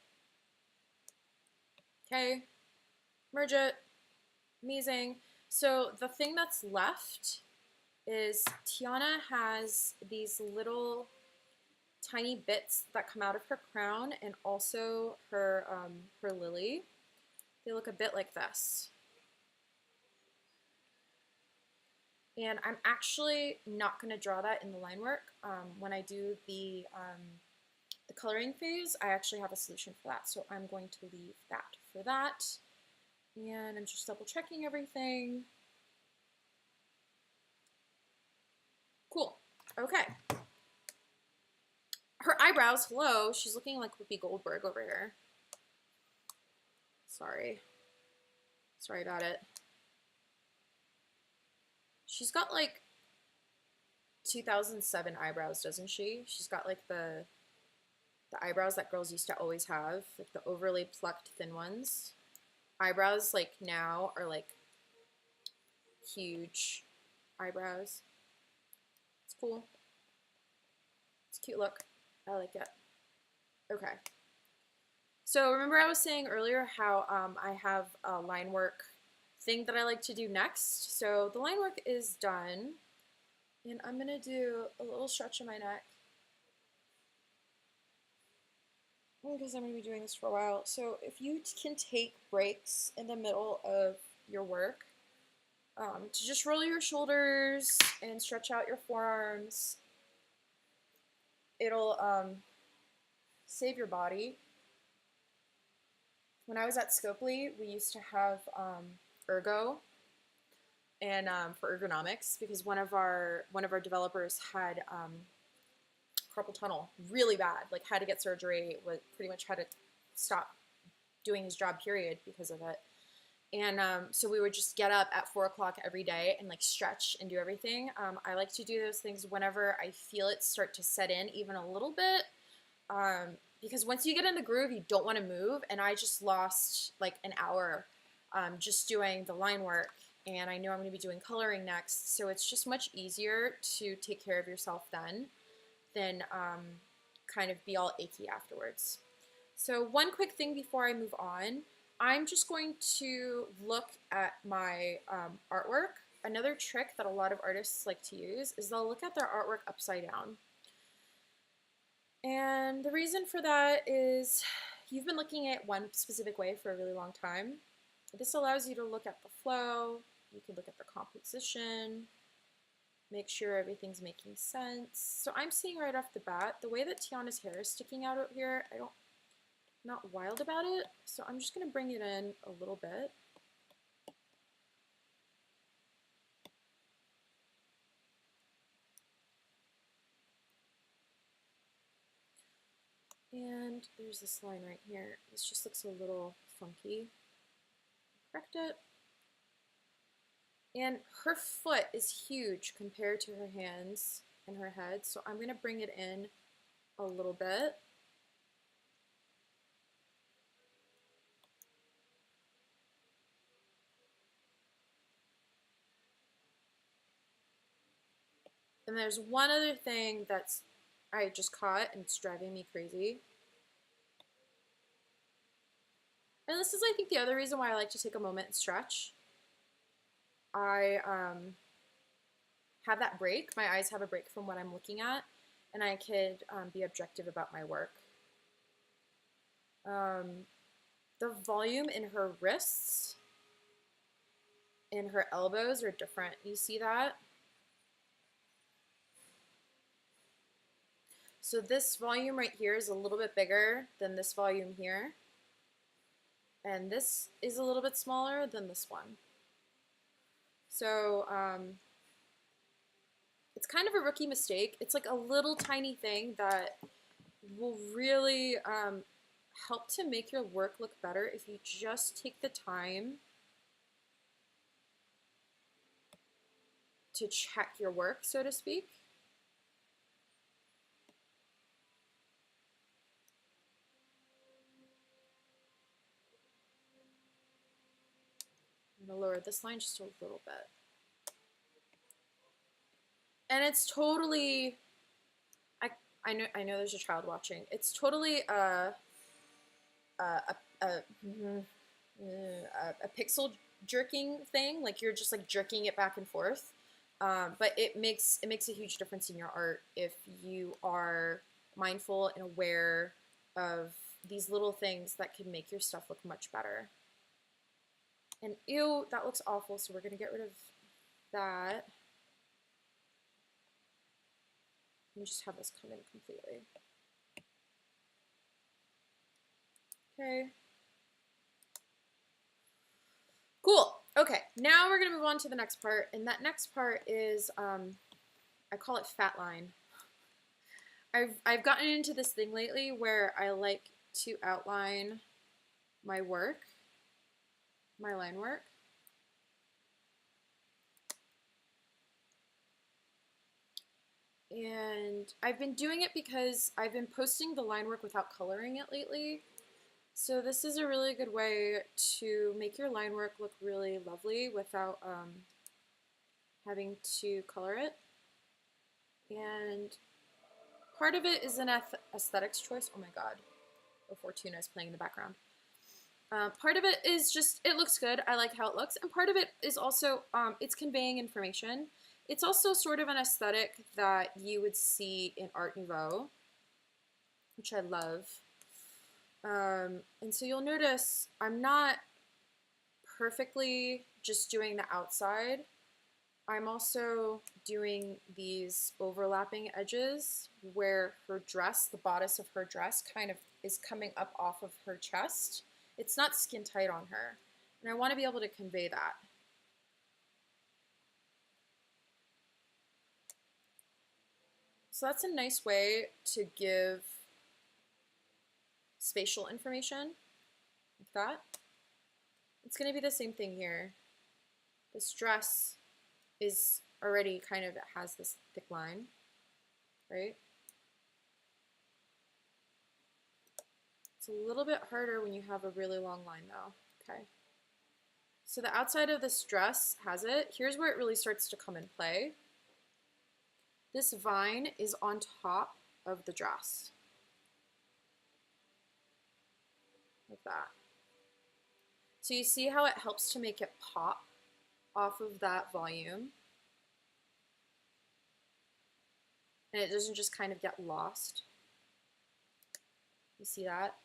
Okay, merge it. Amazing. So the thing that's left is Tiana has these little tiny bits that come out of her crown and also her lily. They look a bit like this. And I'm actually not going to draw that in the line work. When I do the coloring phase, I actually have a solution for that. So I'm going to leave that for that. And I'm just double checking everything. Cool. Okay. Her eyebrows, hello. She's looking like Whoopi Goldberg over here. Sorry about it. She's got like 2007 eyebrows, doesn't she? She's got like the eyebrows that girls used to always have, like the overly plucked thin ones. Eyebrows like now are like huge eyebrows. It's cool. It's a cute look. I like it. Okay. So remember I was saying earlier how I have a line work thing that I like to do next. So the line work is done, and I'm gonna do a little stretch of my neck because I'm gonna be doing this for a while. So if you can take breaks in the middle of your work to just roll your shoulders and stretch out your forearms, it'll save your body. when I was at Scopely, we used to have ergo and for ergonomics because one of our developers had carpal tunnel really bad, like had to get surgery, was pretty much had to stop doing his job period because of it. And so we would just get up at 4 o'clock every day and like stretch and do everything. I like to do those things whenever I feel it start to set in even a little bit. Because once you get in the groove, you don't want to move. And I just lost like an hour just doing the line work. And I know I'm going to be doing coloring next. So it's just much easier to take care of yourself then than kind of be all achy afterwards. So one quick thing before I move on, I'm just going to look at my artwork. Another trick that a lot of artists like to use is they'll look at their artwork upside down. And the reason for that is you've been looking at one specific way for a really long time. This allows you to look at the flow, you can look at the composition, make sure everything's making sense. So I'm seeing right off the bat, the way that Tiana's hair is sticking out here, I'm not wild about it, so I'm just going to bring it in a little bit. And there's this line right here. This just looks a little funky. Correct it. And her foot is huge compared to her hands and her head, so I'm going to bring it in a little bit. And there's one other thing that's I just caught and it's driving me crazy. And this is, I think, the other reason why I like to take a moment and stretch. I have that break. My eyes have a break from what I'm looking at, and I could be objective about my work. The volume in her wrists, in her elbows are different. You see that? So this volume right here is a little bit bigger than this volume here. And this is a little bit smaller than this one. So it's kind of a rookie mistake. It's like a little tiny thing that will really help to make your work look better if you just take the time to check your work, so to speak. I'm going to lower this line just a little bit. And it's totally, I know there's a child watching. It's totally a pixel jerking thing. Like you're just like jerking it back and forth. But it makes a huge difference in your art if you are mindful and aware of these little things that can make your stuff look much better. And ew, that looks awful, so we're going to get rid of that. And just have this come in completely. Okay. Cool. Okay, now we're going to move on to the next part, and that next part is, I call it fat line. I've gotten into this thing lately where I like to outline my work, my line work. And I've been doing it because I've been posting the line work without coloring it lately. So this is a really good way to make your line work look really lovely without having to color it. And part of it is an aesthetics choice. Oh my god, before Tuna is playing in the background. Part of it is just, it looks good. I like how it looks. And part of it is also, it's conveying information. It's also sort of an aesthetic that you would see in Art Nouveau, which I love. And so you'll notice I'm not perfectly just doing the outside. I'm also doing these overlapping edges where her dress, the bodice of her dress, kind of is coming up off of her chest. it's not skin tight on her. And I want to be able to convey that. So that's a nice way to give spatial information, like that. It's going to be the same thing here. This dress is already kind of, it has this thick line, right? It's a little bit harder when you have a really long line though, okay? So the outside of this dress has it. Here's where it really starts to come in play. This vine is on top of the dress, like that. So you see how it helps to make it pop off of that volume, and it doesn't just kind of get lost. You see that?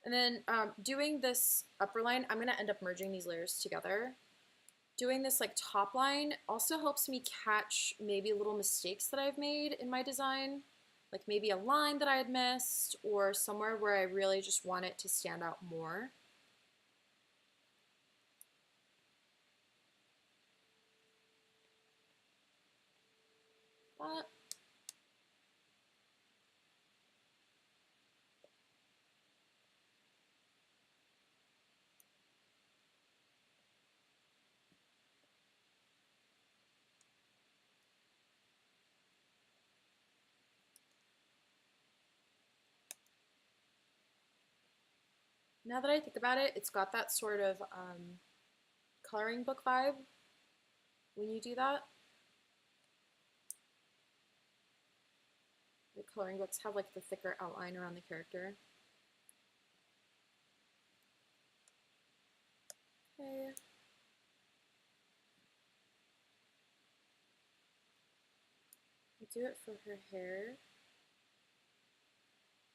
And then doing this upper line, I'm gonna end up merging these layers together. Doing this like top line also helps me catch maybe little mistakes that I've made in my design, like maybe a line that I had missed or somewhere where I really just want it to stand out more. But now that I think about it, it's got that sort of coloring book vibe when you do that. The coloring books have like the thicker outline around the character. Okay. I'll do it for her hair,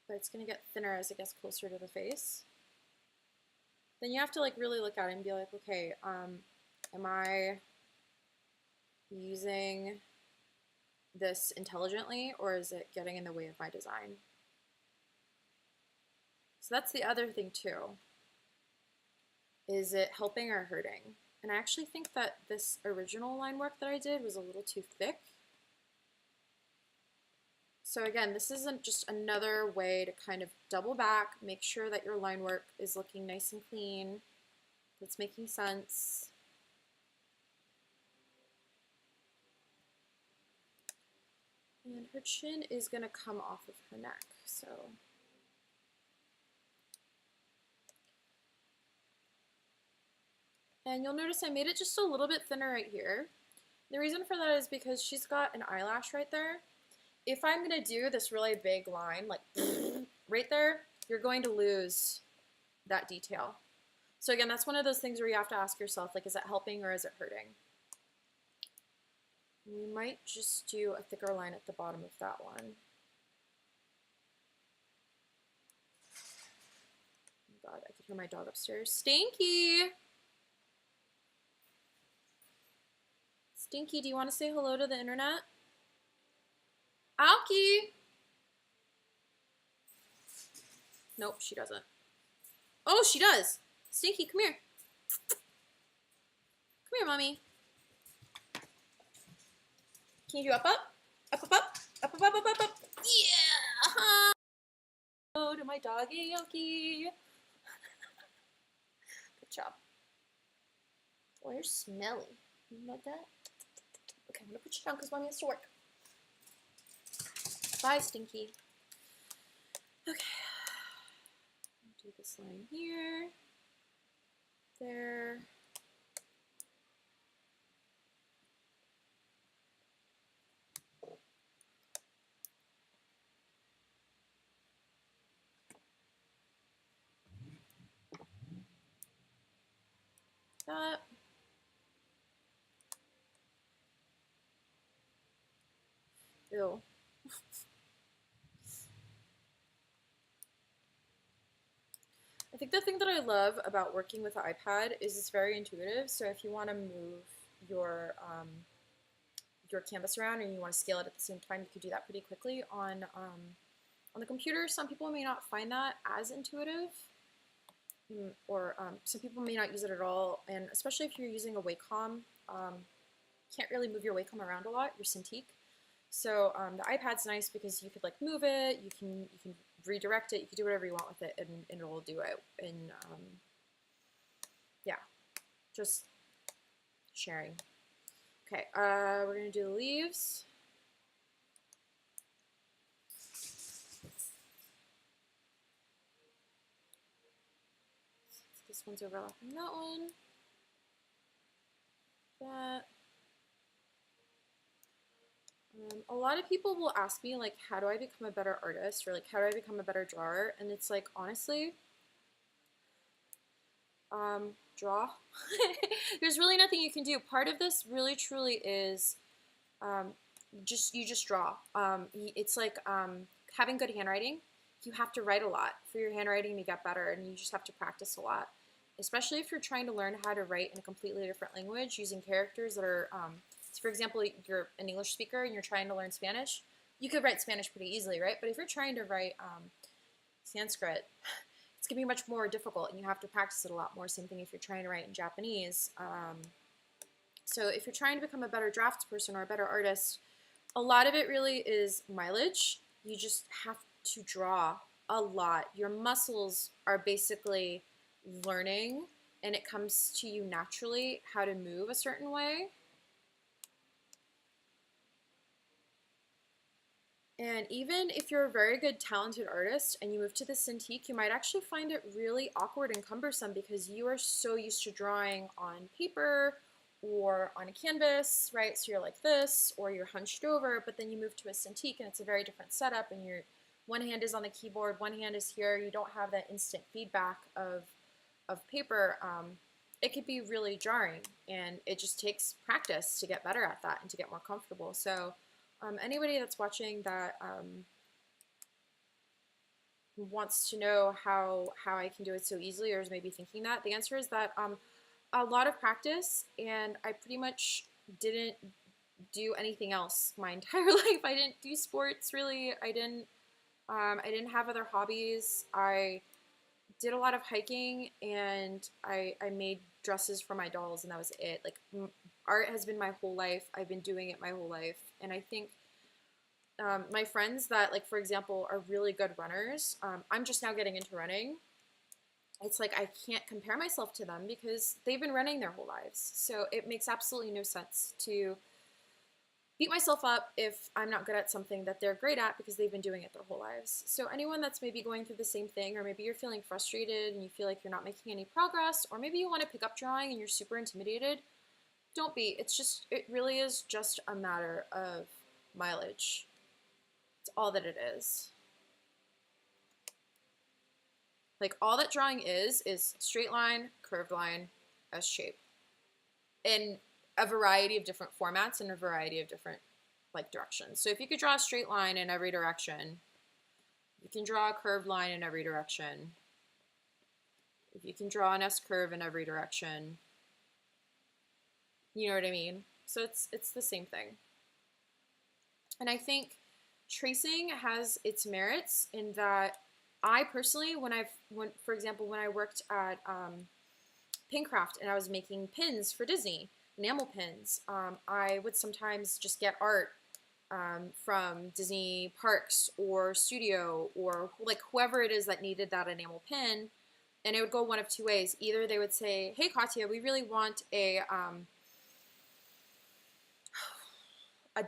but it's gonna get thinner as it gets closer to the face. Then you have to like really look at it and be like, okay, am I using this intelligently or is it getting in the way of my design? So that's the other thing too. Is it helping or hurting? And I actually think that this original line work that I did was a little too thick. So again, this isn't just another way to kind of double back, make sure that your line work is looking nice and clean, that's making sense. And her chin is going to come off of her neck, so. And you'll notice I made it just a little bit thinner right here. The reason for that is because she's got an eyelash right there. If I'm going to do this really big line, like right there, you're going to lose that detail. So again, that's one of those things where you have to ask yourself, like, is it helping or is it hurting? We might just do a thicker line at the bottom of that one. Oh God, I could hear my dog upstairs. Stinky! Stinky, do you want to say hello to the internet? Alki! Nope, she doesn't. Oh, she does! Stinky, come here. Come here, mommy. Can you do up, up? Up, up, up? Up, up, up, up, up, up. Yeah! Hello to my doggy, Yoki. Good job. Oh, you're smelly. You know that? Okay, I'm gonna put you down because mommy has to work. Bye, Stinky. Okay. Do this line here. There. That. Ew. I think the thing that I love about working with the iPad is it's very intuitive. So if you want to move your canvas around and you want to scale it at the same time, you can do that pretty quickly on On the computer, some people may not find that as intuitive, or some people may not use it at all, and especially if you're using a Wacom, can't really move your Wacom around a lot, your Cintiq. So the iPad's nice because you could like move it, you can redirect it, you can do whatever you want with it, and it'll do it. And yeah, just sharing. Okay, we're gonna do the leaves. This one's overlapping that one. That. A lot of people will ask me, like, how do I become a better artist, or like, how do I become a better drawer? And it's like, honestly, draw. There's really nothing you can do. Part of this really truly is you just draw. It's like having good handwriting. You have to write a lot for your handwriting to get better, and you just have to practice a lot. Especially if you're trying to learn how to write in a completely different language using characters that are, so for example, you're an English speaker and you're trying to learn Spanish. You could write Spanish pretty easily, right? But if you're trying to write Sanskrit, it's going to be much more difficult, and you have to practice it a lot more. Same thing if you're trying to write in Japanese. So if you're trying to become a better draftsperson or a better artist, a lot of it really is mileage. You just have to draw a lot. Your muscles are basically learning, and it comes to you naturally how to move a certain way. And even if you're a very good, talented artist and you move to the Cintiq, you might actually find it really awkward and cumbersome because you are so used to drawing on paper or on a canvas, right? So you're like this, or you're hunched over, but then you move to a Cintiq and it's a very different setup, and one hand is on the keyboard, one hand is here. You don't have that instant feedback of paper. It could be really jarring, and it just takes practice to get better at that and to get more comfortable. So anybody that's watching that wants to know how I can do it so easily, or is maybe thinking that, the answer is that a lot of practice, and I pretty much didn't do anything else my entire life. I didn't do sports really. I didn't have other hobbies. I did a lot of hiking, and I made dresses for my dolls, and that was it. Like, art has been my whole life. I've been doing it my whole life, and I think my friends that, like, for example, are really good runners, I'm just now getting into running. It's like I can't compare myself to them because they've been running their whole lives. So it makes absolutely no sense to beat myself up if I'm not good at something that they're great at because they've been doing it their whole lives. So anyone that's maybe going through the same thing, or maybe you're feeling frustrated and you feel like you're not making any progress, or maybe you want to pick up drawing and you're super intimidated, don't be. It really is just a matter of mileage. It's all that it is. Like, all that drawing is straight line, curved line, S shape, in a variety of different formats and a variety of different, like, directions. So if you could draw a straight line in every direction, you can draw a curved line in every direction. If you can draw an S curve in every direction, you know what I mean? So it's the same thing. And I think tracing has its merits in that I personally, for example, when I worked at Pincraft and I was making pins for Disney, enamel pins, I would sometimes just get art from Disney parks or studio, or like whoever it is that needed that enamel pin, and it would go one of two ways. Either they would say, "Hey Katya, we really want a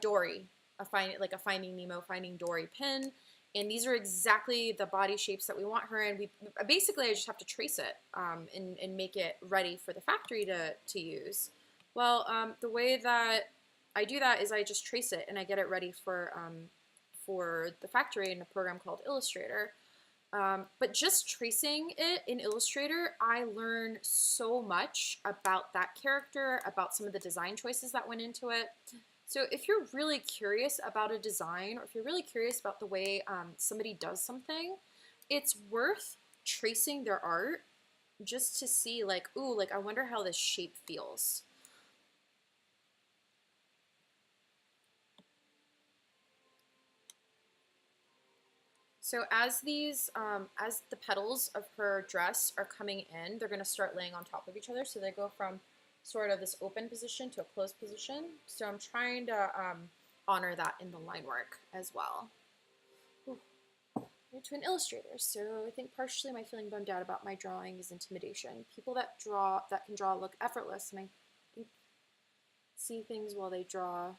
Dory, a Finding Nemo, Finding Dory pin, and these are exactly the body shapes that we want her in." Basically, I just have to trace it and make it ready for the factory to use. Well, the way that I do that is I just trace it and I get it ready for the factory in a program called Illustrator. But just tracing it in Illustrator, I learn so much about that character, about some of the design choices that went into it. So if you're really curious about a design, or if you're really curious about the way somebody does something, it's worth tracing their art just to see, like, ooh, like, I wonder how this shape feels. So as as the petals of her dress are coming in, they're going to start laying on top of each other. So they go from sort of this open position to a closed position. So I'm trying to honor that in the line work as well. Ooh. You're to an illustrator, so I think partially my feeling bummed out about my drawing is intimidation. People that can draw look effortless, and I think see things while they draw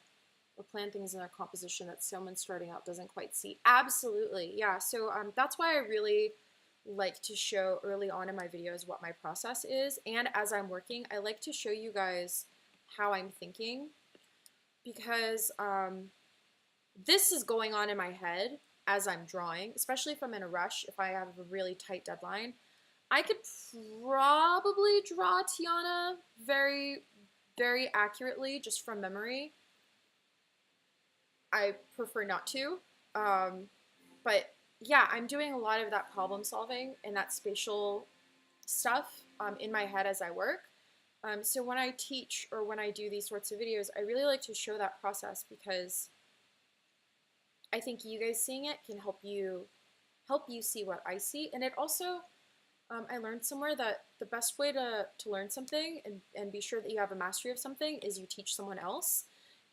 or plan things in their composition that someone starting out doesn't quite see. Absolutely, yeah. So that's why I really like to show early on in my videos what my process is, and as I'm working, I like to show you guys how I'm thinking, because this is going on in my head as I'm drawing, especially if I'm in a rush, if I have a really tight deadline. I could probably draw Tiana very, very accurately just from memory. I prefer not to. But yeah, I'm doing a lot of that problem solving and that spatial stuff in my head as I work. So when I teach or when I do these sorts of videos, I really like to show that process, because I think you guys seeing it can help you see what I see. And it also, I learned somewhere that the best way to learn something and be sure that you have a mastery of something is you teach someone else.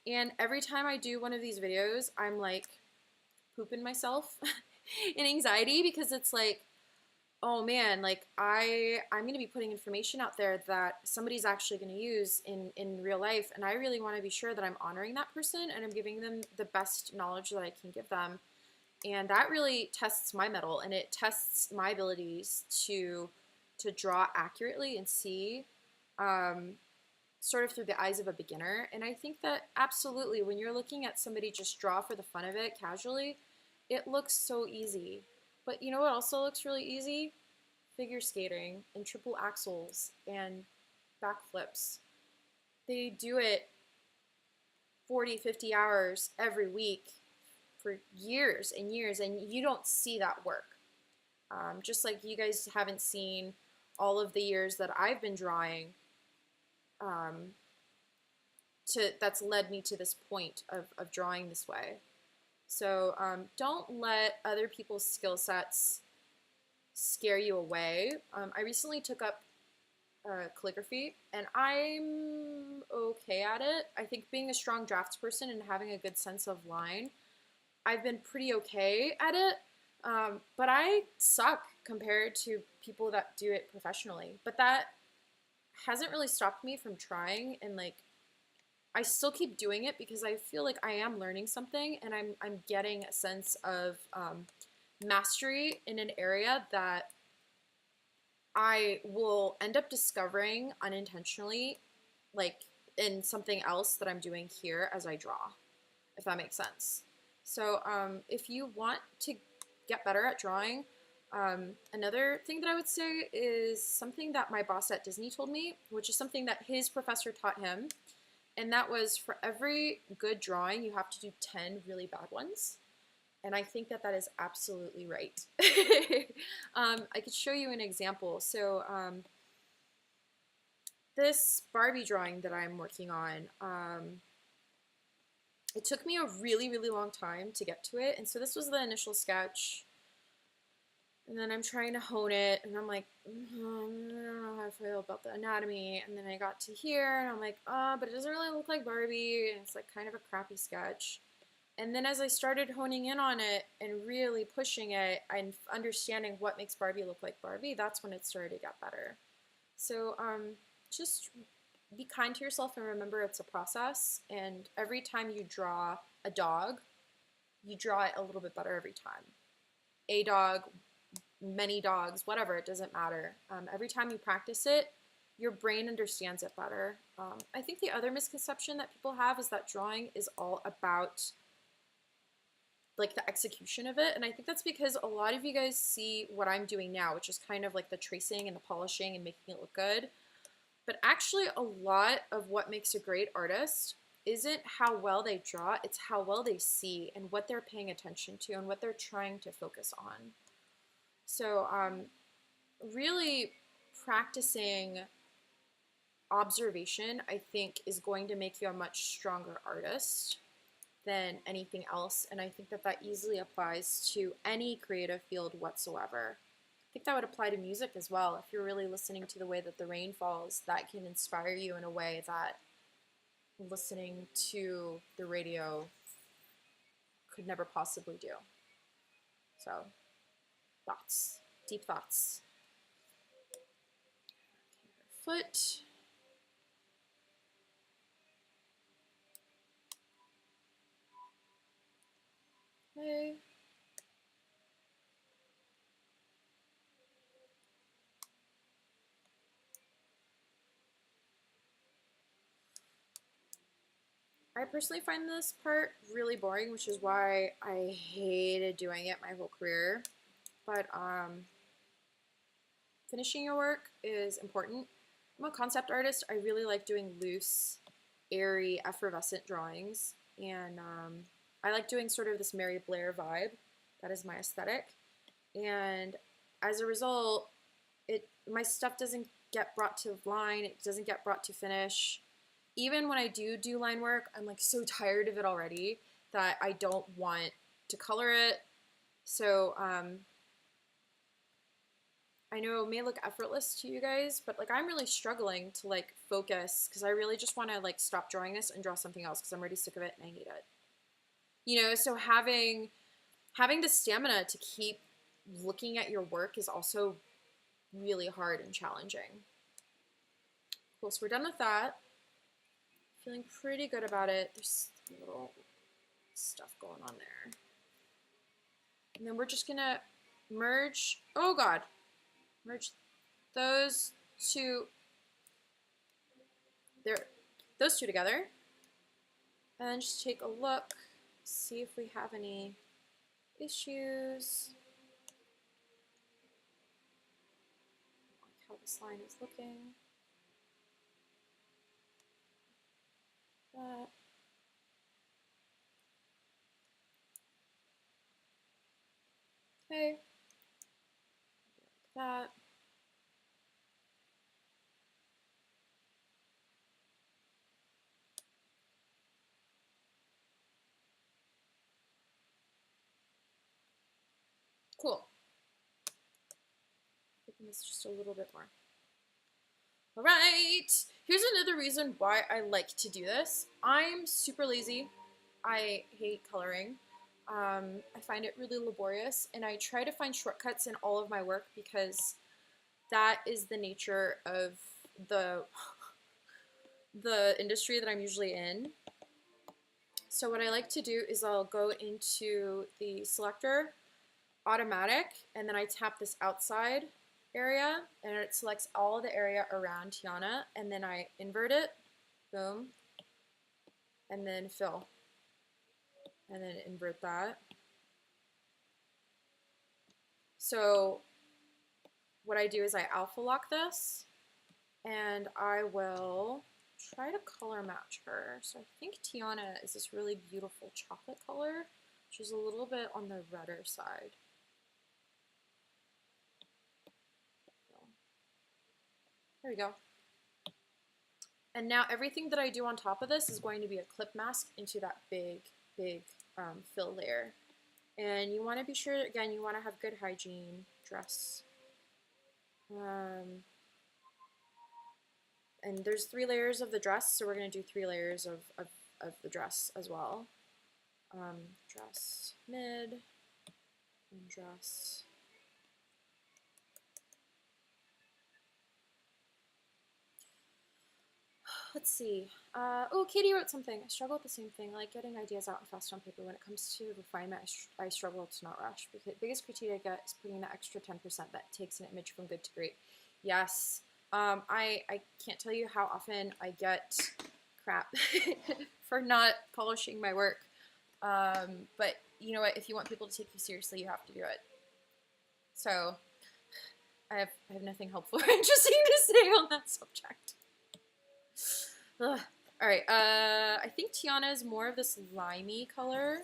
And every time I do one of these videos, I'm like pooping myself in anxiety, because it's like, oh man, like I'm going to be putting information out there that somebody's actually going to use in real life. And I really want to be sure that I'm honoring that person and I'm giving them the best knowledge that I can give them. And that really tests my mettle, and it tests my abilities to draw accurately and see sort of through the eyes of a beginner. And I think that absolutely, when you're looking at somebody just draw for the fun of it casually, it looks so easy. But you know what also looks really easy? Figure skating and triple axels and backflips. They do it 40, 50 hours every week for years and years, and you don't see that work. Just like you guys haven't seen all of the years that I've been drawing that's led me to this point of drawing this way. So don't let other people's skill sets scare you away. I recently took up calligraphy, and I'm okay at it. I think being a strong draftsperson and having a good sense of line, I've been pretty okay at it, but I suck compared to people that do it professionally. But that hasn't really stopped me from trying, and like I still keep doing it because I feel like I am learning something, and I'm getting a sense of mastery in an area that I will end up discovering unintentionally, like in something else that I'm doing here as I draw, if that makes sense. So if you want to get better at drawing, another thing that I would say is something that my boss at Disney told me, which is something that his professor taught him. And that was, for every good drawing, you have to do 10 really bad ones. And I think that that is absolutely right. I could show you an example. So this Barbie drawing that I'm working on, it took me a really, really long time to get to it. And so this was the initial sketch. And then I'm trying to hone it, and I'm like, I don't know how I feel about the anatomy. And then I got to here, and I'm like, but it doesn't really look like Barbie, and it's like kind of a crappy sketch. And then as I started honing in on it and really pushing it and understanding what makes Barbie look like Barbie, that's when it started to get better. So just be kind to yourself and remember it's a process. And every time you draw a dog, you draw it a little bit better every time. A dog, many dogs, whatever, it doesn't matter. Every time you practice it, your brain understands it better. I think the other misconception that people have is that drawing is all about like the execution of it, and I think that's because a lot of you guys see what I'm doing now, which is kind of like the tracing and the polishing and making it look good. But actually, a lot of what makes a great artist isn't how well they draw, it's how well they see and what they're paying attention to and what they're trying to focus on. So really practicing observation, I think, is going to make you a much stronger artist. than anything else. And I think that that easily applies to any creative field whatsoever. I think that would apply to music as well. If you're really listening to the way that the rain falls, that can inspire you in a way that listening to the radio could never possibly do. So, thoughts, deep thoughts. Foot. Okay. I personally find this part really boring, which is why I hated doing it my whole career. But finishing your work is important. I'm a concept artist. I really like doing loose, airy, effervescent drawings. And I like doing sort of this Mary Blair vibe. That is my aesthetic. And as a result, my stuff doesn't get brought to line. It doesn't get brought to finish. Even when I do line work, I'm like so tired of it already that I don't want to color it. So I know it may look effortless to you guys, but like I'm really struggling to like focus because I really just want to like stop drawing this and draw something else because I'm already sick of it and I need it. You know, so having the stamina to keep looking at your work is also really hard and challenging. Cool, so we're done with that. Feeling pretty good about it. There's a little stuff going on there. And then we're just gonna merge, oh God, merge those two together. And just take a look, see if we have any issues. I like how this line is looking. That. Okay. Like that. Cool. Making this just a little bit more. All right. Here's another reason why I like to do this. I'm super lazy. I hate coloring. I find it really laborious, and I try to find shortcuts in all of my work because that is the nature of the industry that I'm usually in. So what I like to do is I'll go into the selector, automatic, and then I tap this outside area, and it selects all the area around Tiana, and then I invert it, boom, and then fill, and then invert that. So what I do is I alpha lock this, and I will try to color match her. So I think Tiana is this really beautiful chocolate color, which is a little bit on the redder side. There we go. And now everything that I do on top of this is going to be a clip mask into that big fill layer. And you want to be sure, again, you want to have good hygiene, dress. And there's 3 layers of the dress, so we're going to do 3 layers of the dress as well. Dress mid, and dress. Let's see. Oh, Katie wrote something. I struggle with the same thing, like getting ideas out and fast on paper. When it comes to refinement, I struggle to not rush. Because the biggest critique I get is putting the extra 10% that takes an image from good to great. Yes. I can't tell you how often I get crap for not polishing my work. But you know what? If you want people to take you seriously, you have to do it. So I have nothing helpful or interesting to say on that subject. Ugh. All right. I think Tiana is more of this limey color.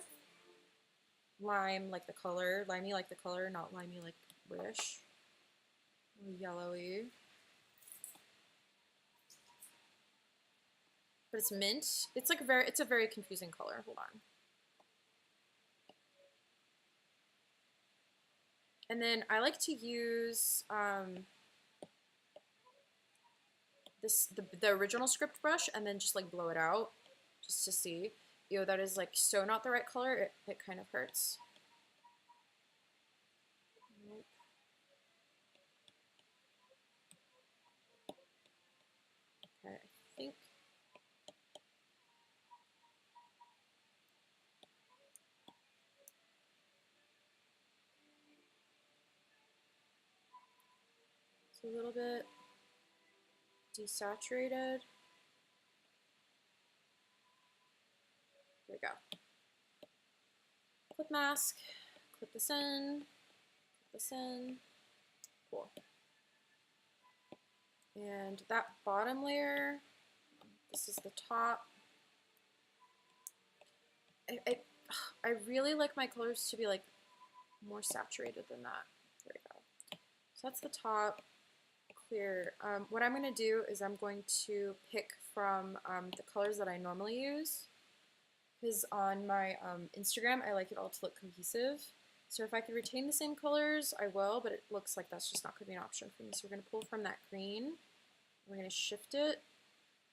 Lime like the color, limey like the color, not limey like reddish. Yellowy. But it's mint. It's like it's a very confusing color. Hold on. And then I like to use the original script brush and then just like blow it out just to see. Ew, that is like so not the right color. It kind of hurts. Nope. Okay, I think. It's a little bit desaturated. There we go. Clip mask, clip this in, clip this in. Cool. And that bottom layer, this is the top. I really like my colors to be like more saturated than that. There we go. So that's the top. Clear. What I'm going to do is I'm going to pick from the colors that I normally use, because on my Instagram I like it all to look cohesive. So if I could retain the same colors, I will, but it looks like that's just not going to be an option for me. So we're going to pull from that green, we're going to shift it,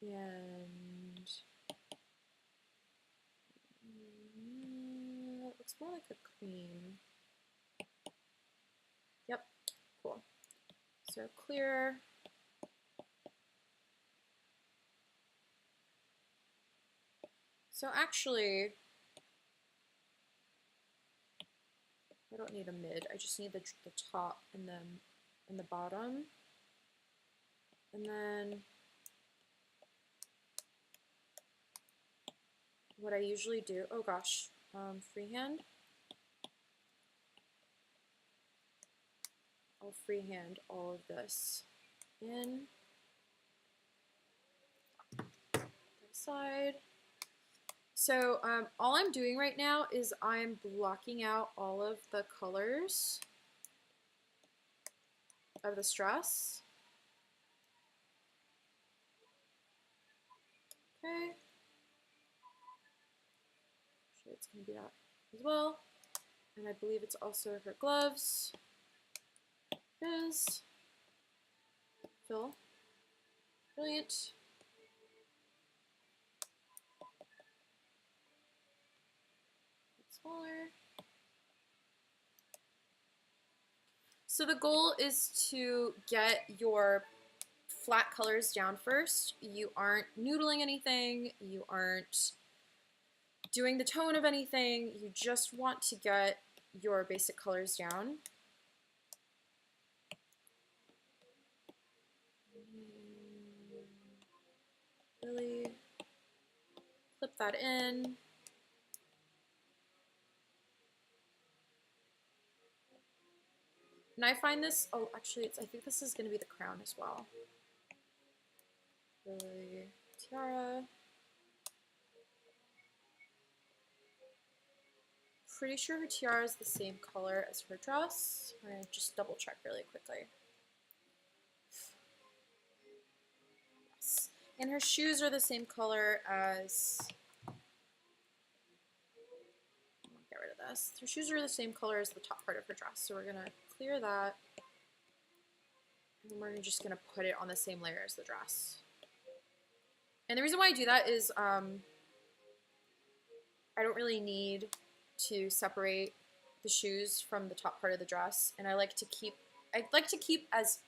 and it looks more like a cream. Yep, cool. So clear. So actually, I don't need a mid. I just need the top and the bottom. And then what I usually do, oh gosh, freehand. I'll freehand all of this in. Side. So all I'm doing right now is I'm blocking out all of the colors of the stress. Okay. Sure, it's going to be that as well. And I believe it's also her gloves. It is. Fill. Brilliant. Smaller. So the goal is to get your flat colors down first. You aren't noodling anything. You aren't doing the tone of anything. You just want to get your basic colors down. Really clip that in. And I find this, oh, actually, I think this is going to be the crown as well. Really, tiara. Pretty sure her tiara is the same color as her dress. I'm going to just double check really quickly. Yes. And her shoes are the same color as, get rid of this. Her shoes are the same color as the top part of her dress. So we're going to clear that. And we're just going to put it on the same layer as the dress. And the reason why I do that is I don't really need to separate the shoes from the top part of the dress, and I like to keep as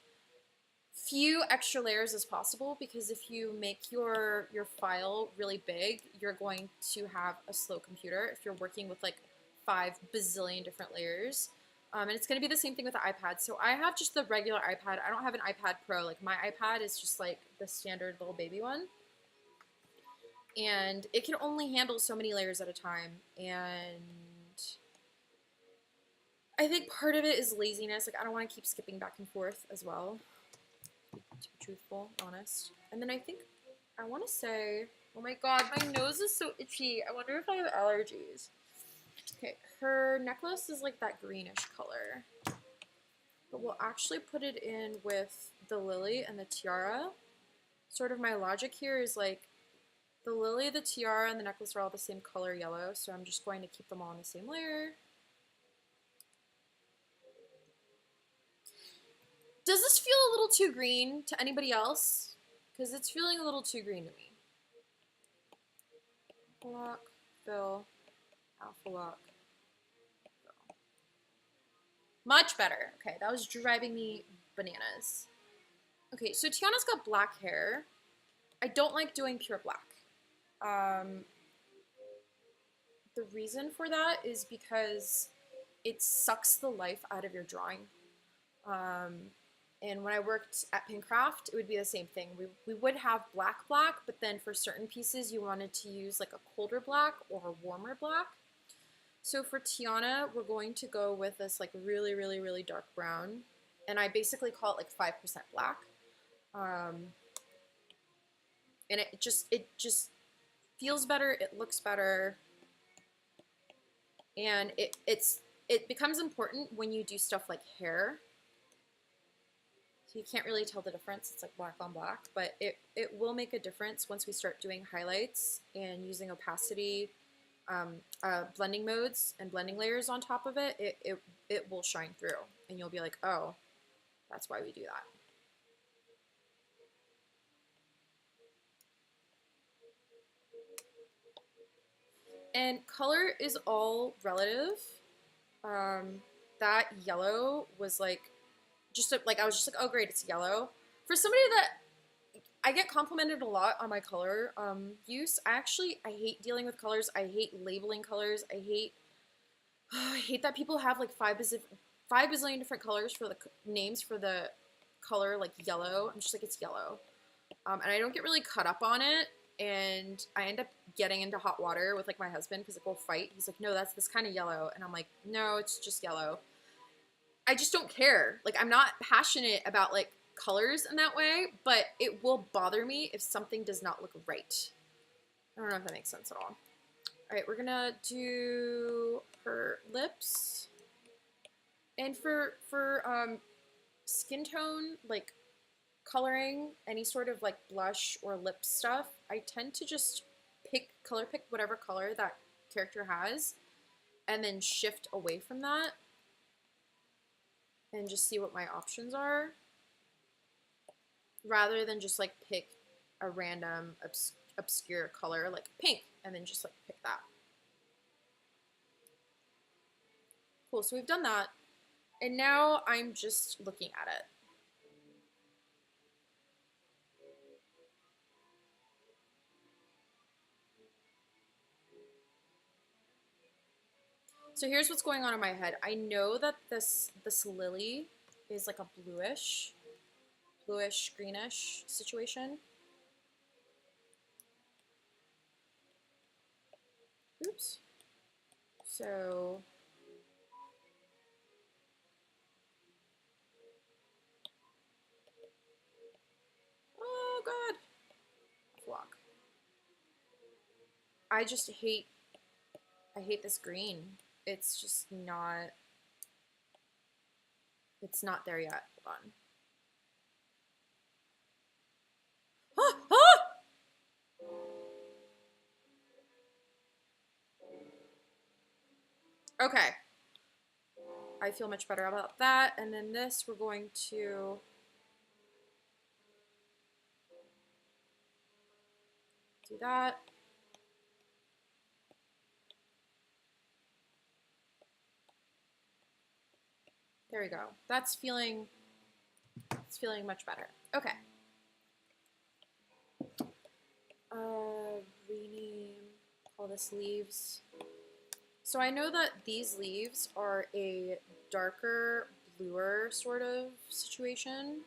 few extra layers as possible, because if you make your file really big, you're going to have a slow computer if you're working with like 5 bazillion different layers. And it's going to be the same thing with the iPad. So I have just the regular iPad. I don't have an iPad Pro. Like my iPad is just like the standard little baby one. And it can only handle so many layers at a time. And I think part of it is laziness. Like I don't want to keep skipping back and forth as well, to be truthful, honest. And then I think I want to say, oh my god, my nose is so itchy. I wonder if I have allergies. Okay, her necklace is like that greenish color. But we'll actually put it in with the lily and the tiara. Sort of my logic here is like the lily, the tiara, and the necklace are all the same color yellow, so I'm just going to keep them all on the same layer. Does this feel a little too green to anybody else? Because it's feeling a little too green to me. Lock, fill, alpha lock, fill. Much better. Okay, that was driving me bananas. Okay, so Tiana's got black hair. I don't like doing pure black. The reason for that is because it sucks the life out of your drawing. And when I worked at Pincraft, it would be the same thing. We would have black, but then for certain pieces, you wanted to use like a colder black or a warmer black. So for Tiana, we're going to go with this like really, really, really dark brown. And I basically call it like 5% black. And it just feels better, it looks better. And it becomes important when you do stuff like hair. So you can't really tell the difference. It's like black on black, but it will make a difference once we start doing highlights and using opacity, blending modes and blending layers on top of it. It will shine through and you'll be like, oh, that's why we do that. And color is all relative. That yellow was like, I was just like, oh great, it's yellow. For somebody that, I get complimented a lot on my color use. I hate dealing with colors. I hate labeling colors. I hate that people have like 5 bazillion different colors for the names for the color, like yellow. I'm just like, it's yellow. And I don't get really caught up on it. And I end up getting into hot water with like my husband because like we'll fight. He's like, no, that's this kind of yellow. And I'm like, no, it's just yellow. I just don't care. Like, I'm not passionate about like colors in that way, but it will bother me if something does not look right. I don't know if that makes sense at all. All right, we're gonna do her lips. And for skin tone, like coloring, any sort of like blush or lip stuff, I tend to just color pick whatever color that character has and then shift away from that and just see what my options are rather than just like pick a random obscure color like pink and then just like pick that. Cool, so we've done that and now I'm just looking at it. So here's what's going on in my head. I know that this lily is like a bluish, greenish situation. Oops. So oh god. Flock. I hate this green. It's just not, it's not there yet. Hold on. Ah! Ah! Okay. I feel much better about that. And then this, we're going to do that. There we go. It's feeling much better. Okay. Rename, call this leaves. So I know that these leaves are a darker, bluer sort of situation.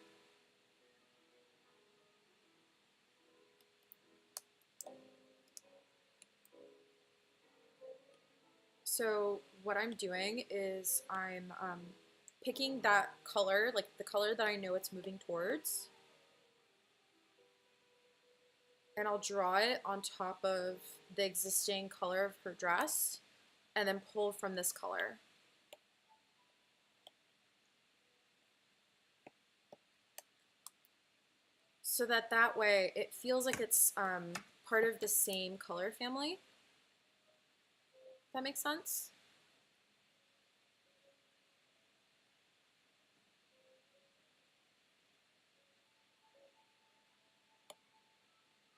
So what I'm doing is I'm picking that color, like the color that I know it's moving towards, and I'll draw it on top of the existing color of her dress and then pull from this color. So that way it feels like it's part of the same color family. That makes sense?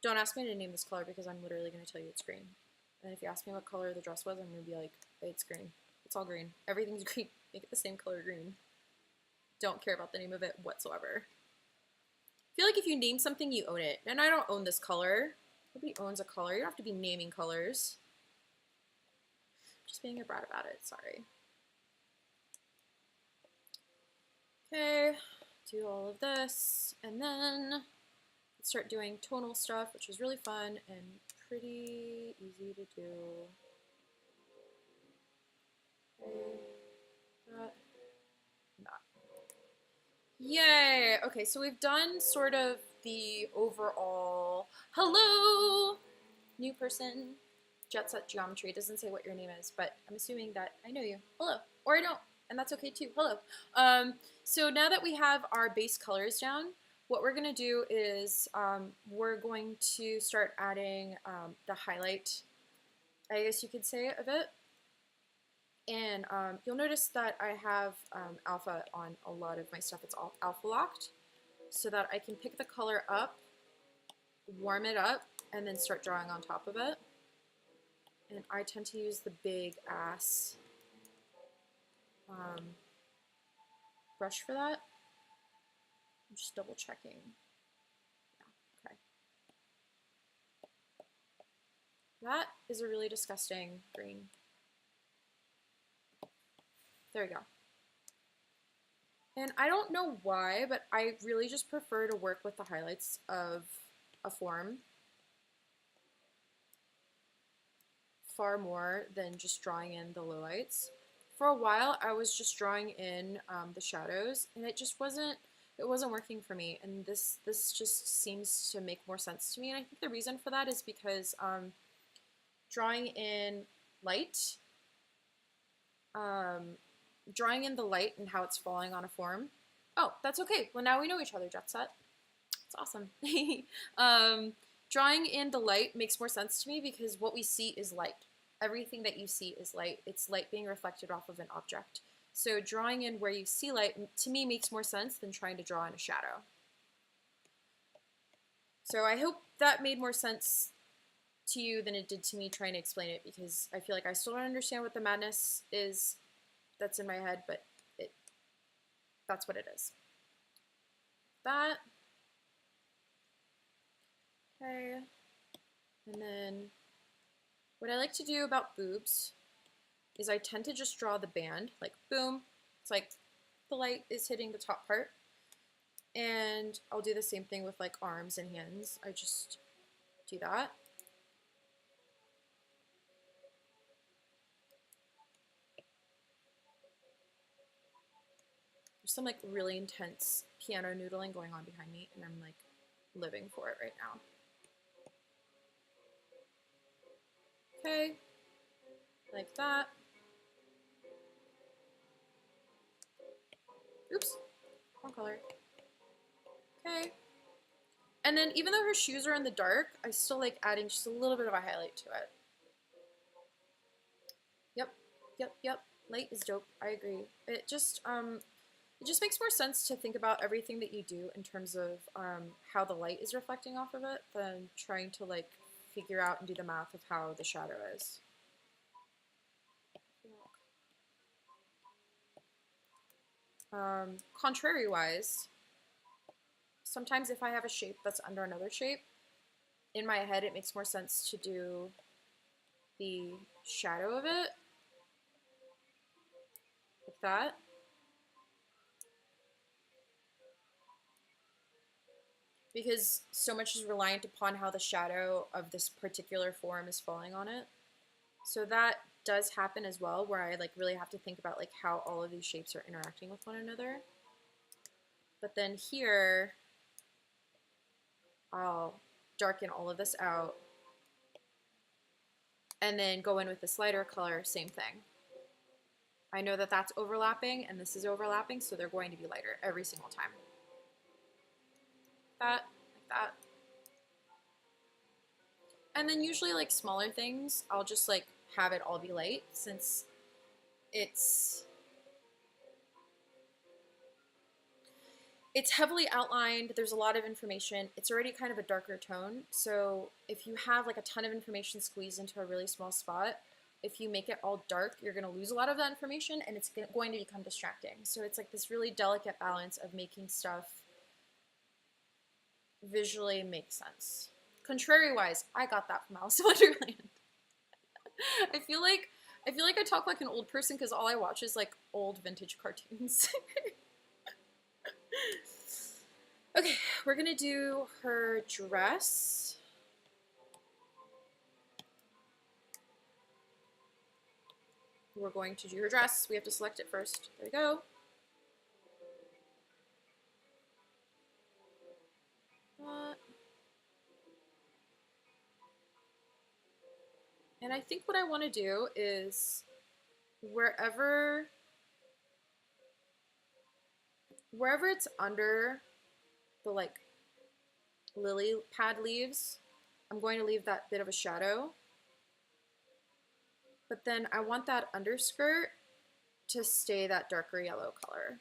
Don't ask me to name this color because I'm literally going to tell you it's green. And if you ask me what color the dress was, I'm going to be like, it's green. It's all green. Everything's green. Make it the same color green. Don't care about the name of it whatsoever. I feel like if you name something, you own it. And I don't own this color. Nobody owns a color. You don't have to be naming colors. Just being a brat about it. Sorry. Okay. Do all of this. And then start doing tonal stuff, which is really fun and pretty easy to do. Okay. That. Yay! Okay, so we've done sort of the overall, hello, new person, Jet Set Geometry. It doesn't say what your name is, but I'm assuming that I know you. Hello. Or I don't, and that's okay too. Hello. So now that we have our base colors down, what we're going to do is we're going to start adding the highlight, I guess you could say, of it. And you'll notice that I have alpha on a lot of my stuff. It's all alpha locked so that I can pick the color up, warm it up, and then start drawing on top of it. And I tend to use the big ass brush for that. I'm just double checking. Yeah, okay. That is a really disgusting green. There we go. And I don't know why, but I really just prefer to work with the highlights of a form far more than just drawing in the lowlights. For a while, I was just drawing in the shadows, and it wasn't working for me. And this just seems to make more sense to me. And I think the reason for that is because drawing in light, drawing in the light and how it's falling on a form. Oh, that's okay. Well, now we know each other, Jet Set. It's awesome. Drawing in the light makes more sense to me because what we see is light. Everything that you see is light. It's light being reflected off of an object. So drawing in where you see light, to me, makes more sense than trying to draw in a shadow. So I hope that made more sense to you than it did to me trying to explain it, because I feel like I still don't understand what the madness is that's in my head, but that's what it is. That. Okay. And then what I like to do about boobs is I tend to just draw the band, like boom. It's like the light is hitting the top part. And I'll do the same thing with like arms and hands. I just do that. There's some like really intense piano noodling going on behind me, and I'm like living for it right now. Okay, like that. Oops, wrong color. Okay. And then even though her shoes are in the dark, I still like adding just a little bit of a highlight to it. Yep. Light is dope. I agree. It just makes more sense to think about everything that you do in terms of how the light is reflecting off of it than trying to like figure out and do the math of how the shadow is. Contrary-wise, sometimes if I have a shape that's under another shape, in my head it makes more sense to do the shadow of it, like that. Because so much is reliant upon how the shadow of this particular form is falling on it. So that does happen as well, where I like really have to think about like how all of these shapes are interacting with one another. But then here, I'll darken all of this out and then go in with this lighter color, same thing. I know that that's overlapping and this is overlapping, so they're going to be lighter every single time. That, like that. And then usually like smaller things, I'll just like have it all be light, since it's it's heavily outlined. There's a lot of information. It's already kind of a darker tone. So if you have like a ton of information squeezed into a really small spot, if you make it all dark, you're going to lose a lot of that information and it's going to become distracting. So it's like this really delicate balance of making stuff visually make sense. Contrary-wise, I got that from Alice in Wonderland. I feel like I talk like an old person because all I watch is like old vintage cartoons. Okay, we're gonna do her dress. We're going to do her dress. We have to select it first. There we go. And I think what I want to do is wherever it's under the like lily pad leaves, I'm going to leave that bit of a shadow. But then I want that underskirt to stay that darker yellow color.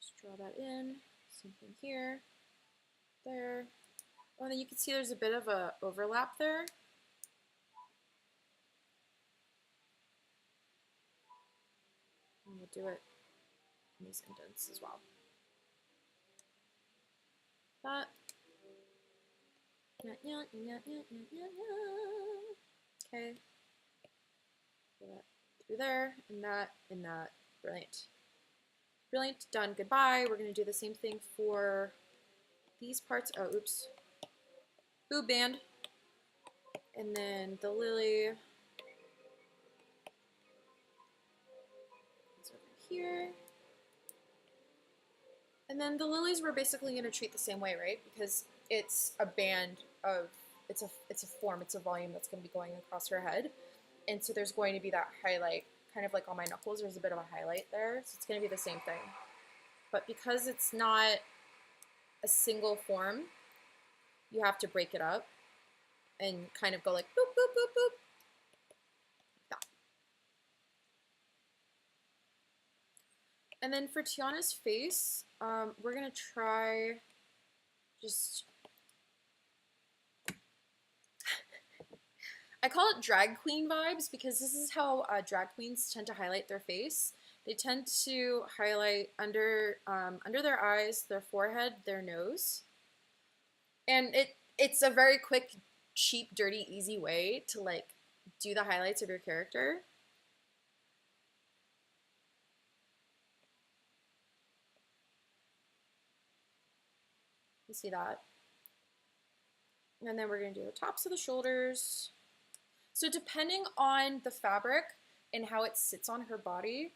Just draw that in. Same thing here, there. Oh, and then you can see there's a bit of a overlap there. And we'll do it in these indents as well. That. Okay. Put that through there, and that, and that. Brilliant. Brilliant, done, goodbye. We're gonna do the same thing for these parts. Oh, oops. Boob band. And then the lily. It's over here. And then the lilies we're basically gonna treat the same way, right? Because it's a band of, it's a form, it's a volume that's gonna be going across her head. And so there's going to be that highlight, kind of like on my knuckles, there's a bit of a highlight there. So it's gonna be the same thing. But because it's not a single form, you have to break it up and kind of go like boop, boop, boop, boop. That. And then for Tiana's face, we're gonna try just, I call it drag queen vibes because this is how drag queens tend to highlight their face. They tend to highlight under their eyes, their forehead, their nose. And it's a very quick, cheap, dirty, easy way to like do the highlights of your character. You see that? And then we're gonna do the tops of the shoulders. So depending on the fabric and how it sits on her body,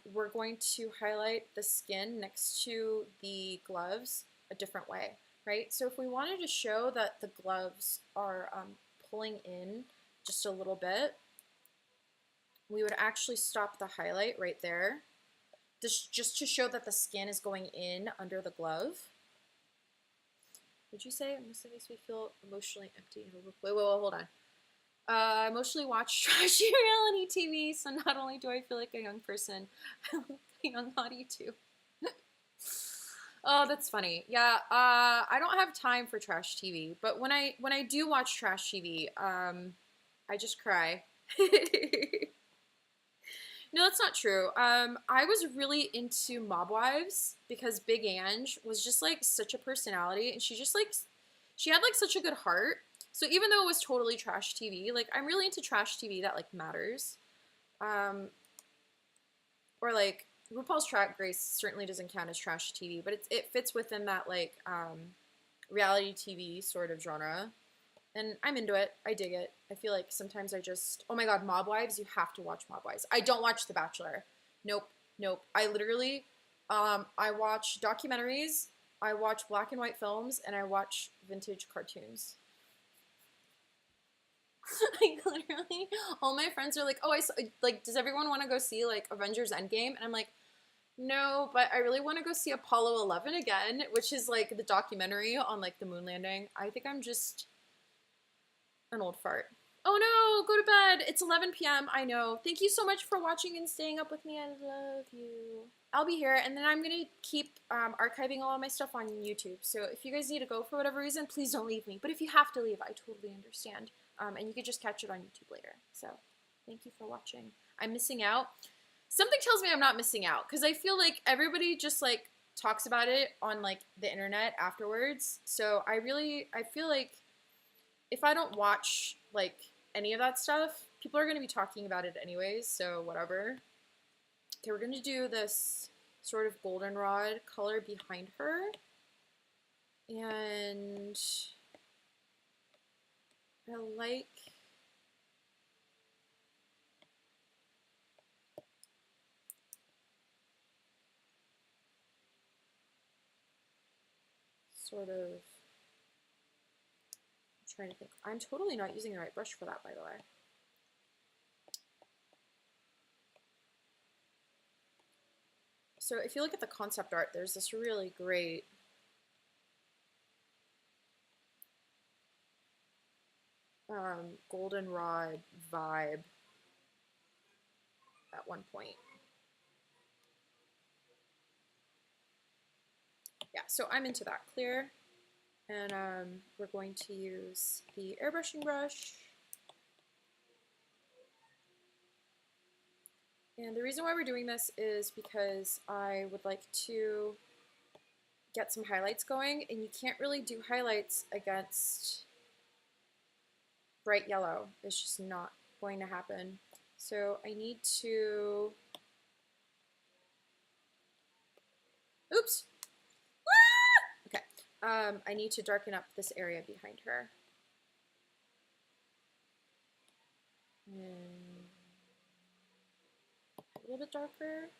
we're going to highlight the skin next to the gloves a different way, right? So if we wanted to show that the gloves are pulling in just a little bit, we would actually stop the highlight right there, just to show that the skin is going in under the glove. Would you say? This makes me feel emotionally empty. Wait, hold on. I mostly watch trashy reality TV, so not only do I feel like a young person, I look like a young hottie too. Oh, that's funny. Yeah, I don't have time for trash TV, but when I do watch trash TV, I just cry. No, that's not true. I was really into Mob Wives because Big Ange was just like such a personality, and she had like such a good heart. So even though it was totally trash TV, like I'm really into trash TV that like matters. Or like RuPaul's Drag Race certainly doesn't count as trash TV, but it fits within that like reality TV sort of genre. And I'm into it. I dig it. I feel like sometimes I just, oh my god, Mob Wives, you have to watch Mob Wives. I don't watch The Bachelor. Nope. I literally, I watch documentaries, I watch black and white films, and I watch vintage cartoons. Like literally, all my friends are like, "Oh, like, does everyone want to go see like Avengers Endgame?" And I'm like, "No, but I really want to go see Apollo 11 again," which is like the documentary on like the moon landing. I think I'm just an old fart. Oh no, go to bed. It's 11 p.m. I know. Thank you so much for watching and staying up with me. I love you. I'll be here, and then I'm going to keep archiving all of my stuff on YouTube. So if you guys need to go for whatever reason, please don't leave me. But if you have to leave, I totally understand. And you could just catch it on YouTube later. So thank you for watching. I'm missing out. Something tells me I'm not missing out, because I feel like everybody just like talks about it on like the internet afterwards. So I feel like if I don't watch like any of that stuff, people are going to be talking about it anyways, so whatever. Okay, we're going to do this sort of goldenrod color behind her. And I like sort of, I'm trying to think. I'm totally not using the right brush for that, by the way. So if you look at the concept art, there's this really great goldenrod vibe at one point. Yeah, so I'm into that clear. And we're going to use the airbrushing brush. And the reason why we're doing this is because I would like to get some highlights going, and you can't really do highlights against bright yellow. It's just not going to happen. So I need to, oops, okay. I need to darken up this area behind her. And a little bit darker.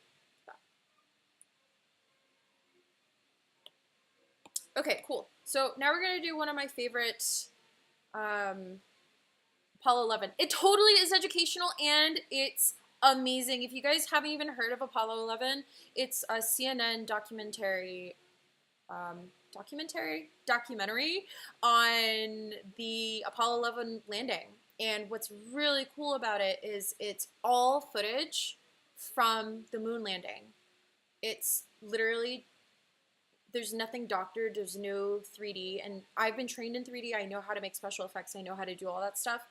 Okay, cool. So now we're gonna do one of my favorite Apollo 11. It totally is educational and it's amazing. If you guys haven't even heard of Apollo 11, it's a CNN documentary on the Apollo 11 landing. And what's really cool about it is it's all footage from the moon landing. It's literally, there's nothing doctored, there's no 3D, and I've been trained in 3D. I know how to make special effects, I know how to do all that stuff.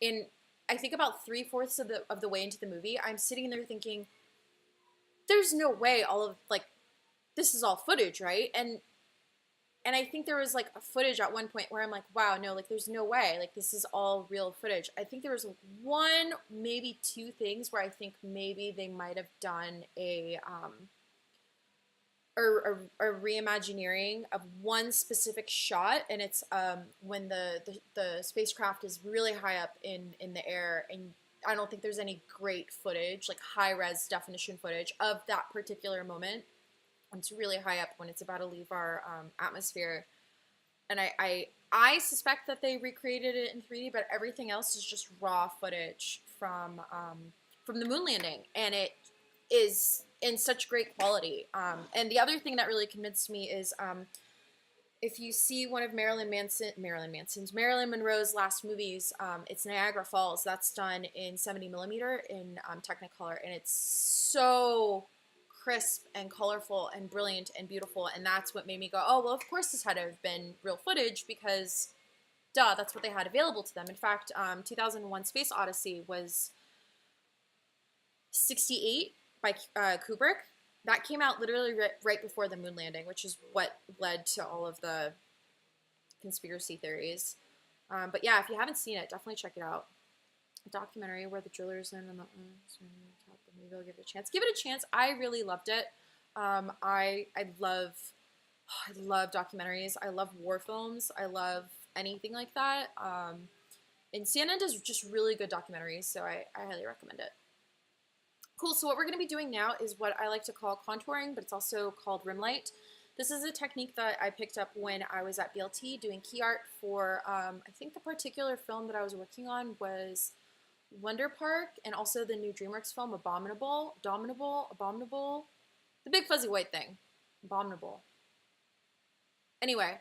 And I think about 3/4 of the way into the movie, I'm sitting there thinking, there's no way all of, like, this is all footage, right? And I think there was like a footage at one point where I'm like, wow, no, like there's no way, like this is all real footage. I think there was one, maybe two things where I think maybe they might have done a reimagineering of one specific shot, and it's when the spacecraft is really high up in the air, and I don't think there's any great footage, like high-res definition footage of that particular moment. It's really high up when it's about to leave our atmosphere, and I suspect that they recreated it in 3D, but everything else is just raw footage from the moon landing, and it is in such great quality. And the other thing that really convinced me is if you see one of Marilyn Monroe's last movies, it's Niagara Falls. That's done in 70mm in Technicolor, and it's so crisp and colorful and brilliant and beautiful. And that's what made me go, oh, well, of course this had to have been real footage, because duh, that's what they had available to them. In fact, 2001 Space Odyssey was 68 by Kubrick. That came out literally right before the moon landing, which is what led to all of the conspiracy theories. But yeah, if you haven't seen it, definitely check it out. A documentary where the drillers land on the top. Maybe I'll give it a chance. Give it a chance. I really loved it. I love documentaries. I love war films. I love anything like that. And CNN does just really good documentaries, so I highly recommend it. Cool, so what we're going to be doing now is what I like to call contouring, but it's also called rim light. This is a technique that I picked up when I was at BLT doing key art for, I think the particular film that I was working on was Wonder Park, and also the new DreamWorks film, Abominable, the big fuzzy white thing, Abominable. Anyway,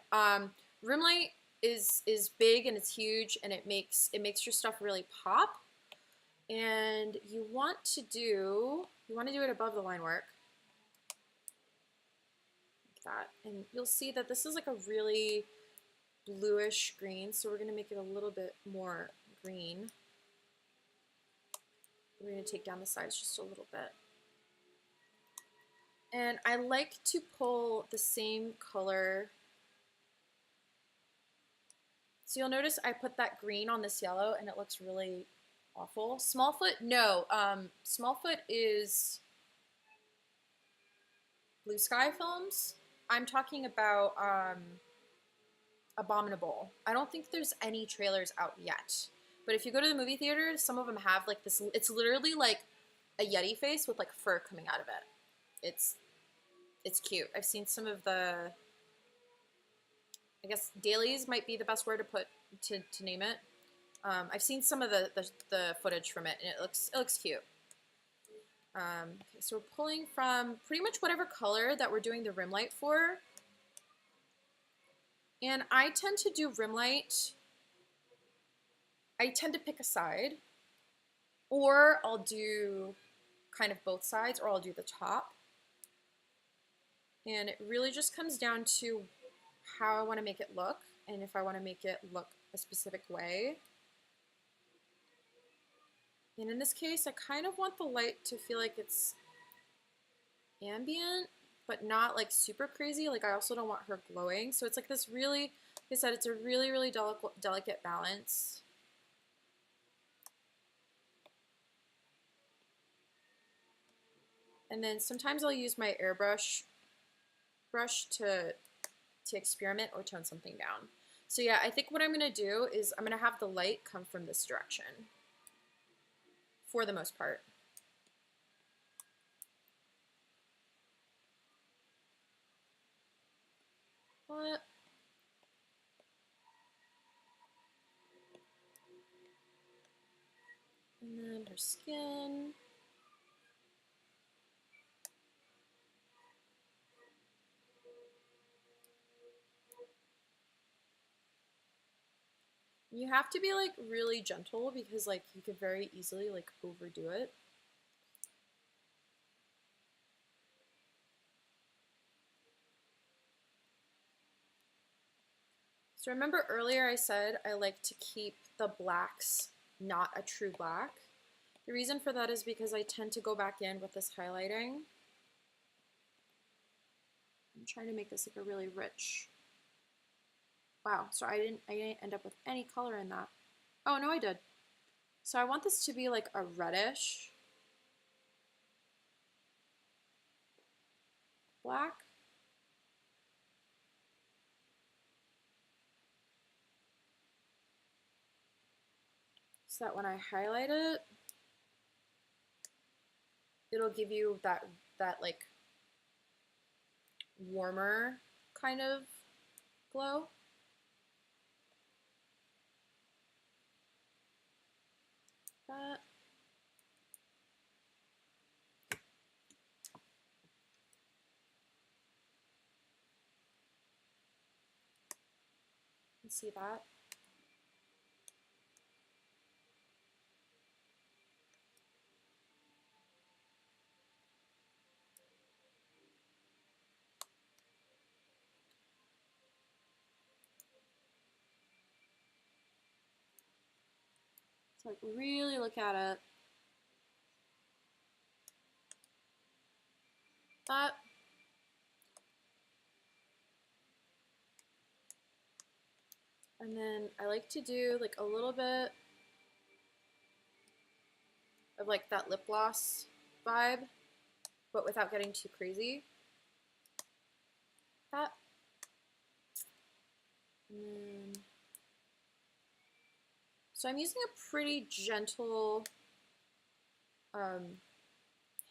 rim light is big and it's huge, and it makes your stuff really pop. And you want to do it above the line work, like that. And you'll see that this is like a really bluish green, so we're going to make it a little bit more green. We're going to take down the sides just a little bit. And I like to pull the same color. So you'll notice I put that green on this yellow and it looks really awful. Smallfoot, no. Smallfoot is Blue Sky Films. I'm talking about Abominable. I don't think there's any trailers out yet. But if you go to the movie theater, some of them have like this, it's literally like a Yeti face with like fur coming out of it. It's cute. I've seen some of the, I guess dailies might be the best word to put to name it. I've seen some of the footage from it, and it looks cute. Okay, so we're pulling from pretty much whatever color that we're doing the rim light for. And I tend to do rim light. I tend to pick a side, or I'll do kind of both sides, or I'll do the top. And it really just comes down to how I want to make it look, and if I want to make it look a specific way. And in this case, I kind of want the light to feel like it's ambient, but not like super crazy. Like I also don't want her glowing. So it's like this really, like I said, it's a really, really delicate balance. And then sometimes I'll use my airbrush to experiment or tone something down. So yeah, I think what I'm gonna do is I'm gonna have the light come from this direction for the most part. But and then her skin. You have to be like really gentle because like you could very easily like overdo it. So remember earlier I said I like to keep the blacks not a true black. The reason for that is because I tend to go back in with this highlighting. I'm trying to make this like a really rich. Wow, so I didn't end up with any color in that. Oh, no, I did. So I want this to be like a reddish black. So that when I highlight it, it'll give you that like warmer kind of glow. That. You see that? So like really look at it. That. And then I like to do like a little bit of like that lip gloss vibe, but without getting too crazy. That. And then, so I'm using a pretty gentle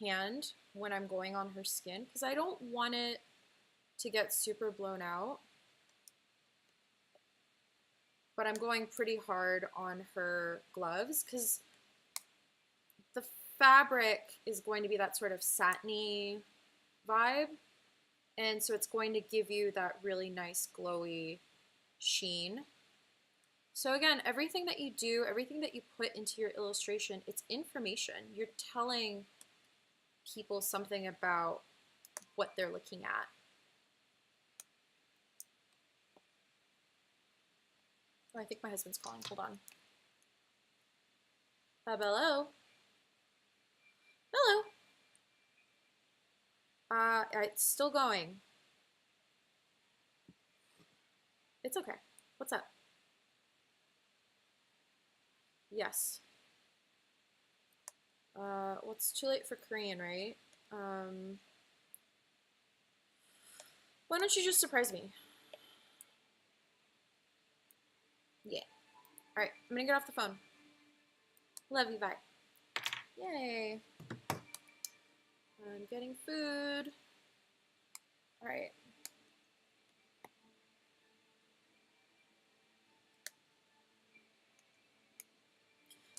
hand when I'm going on her skin because I don't want it to get super blown out. But I'm going pretty hard on her gloves because the fabric is going to be that sort of satiny vibe. And so it's going to give you that really nice glowy sheen. So again, everything that you do, everything that you put into your illustration, it's information. You're telling people something about what they're looking at. Oh, I think my husband's calling. Hold on. Hello? Hello? It's still going. It's okay. What's up? Yes. Well, it's too late for Korean, right? Why don't you just surprise me? Yeah. All right, I'm gonna get off the phone. Love you, bye. Yay. I'm getting food. All right.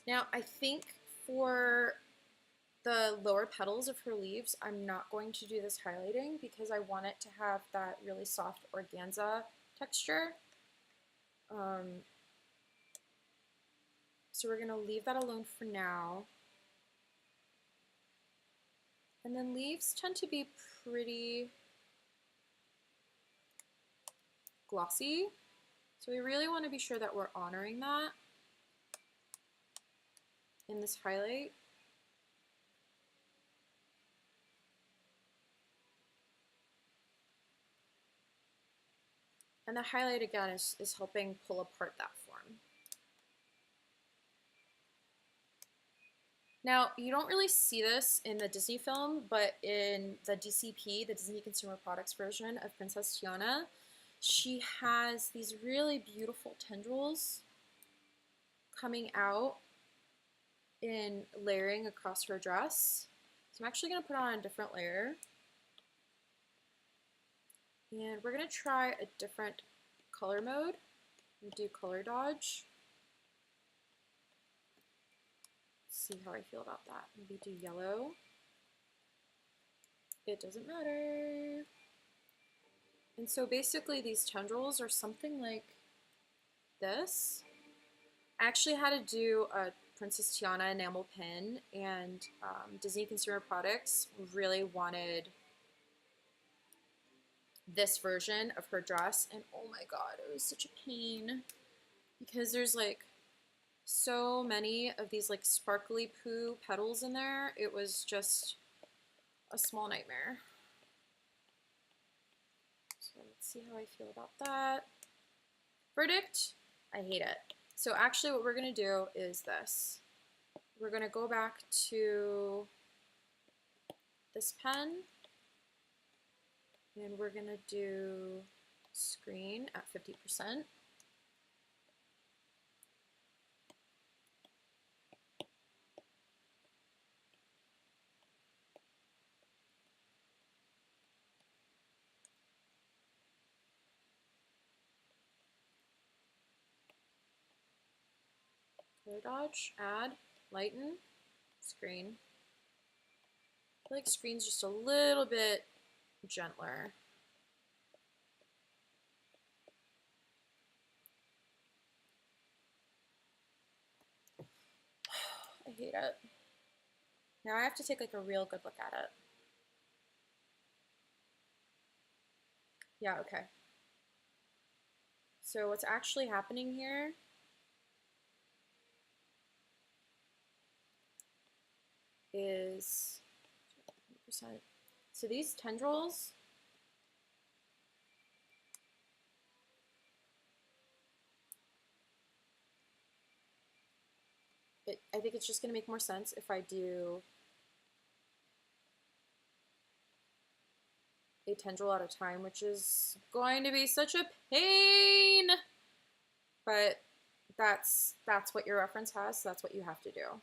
Now, I think for the lower petals of her leaves, I'm not going to do this highlighting because I want it to have that really soft organza texture. So we're gonna leave that alone for now. And then leaves tend to be pretty glossy. So we really want to be sure that we're honoring that in this highlight. And the highlight again is helping pull apart that form. Now, you don't really see this in the Disney film, but in the DCP, the Disney Consumer Products version of Princess Tiana, she has these really beautiful tendrils coming out in layering across her dress. So I'm actually going to put on a different layer. And we're going to try a different color mode. We do color dodge. See how I feel about that. Maybe do yellow. It doesn't matter. And so basically these tendrils are something like this. I actually had to do a Princess Tiana enamel pin, and Disney Consumer Products really wanted this version of her dress, and oh my god, it was such a pain because there's like so many of these like sparkly poo petals in there. It was just a small nightmare. So let's see how I feel about that. Verdict, I hate it. So actually what we're gonna do is this. We're gonna go back to this pen and we're gonna do screen at 50%. Color dodge, add, lighten, screen. I feel like screen's just a little bit gentler. I hate it. Now I have to take like a real good look at it. Yeah, okay. So what's actually happening here is 100%. So these tendrils, I think it's just going to make more sense if I do a tendril at a time, which is going to be such a pain. But that's what your reference has, so that's what you have to do.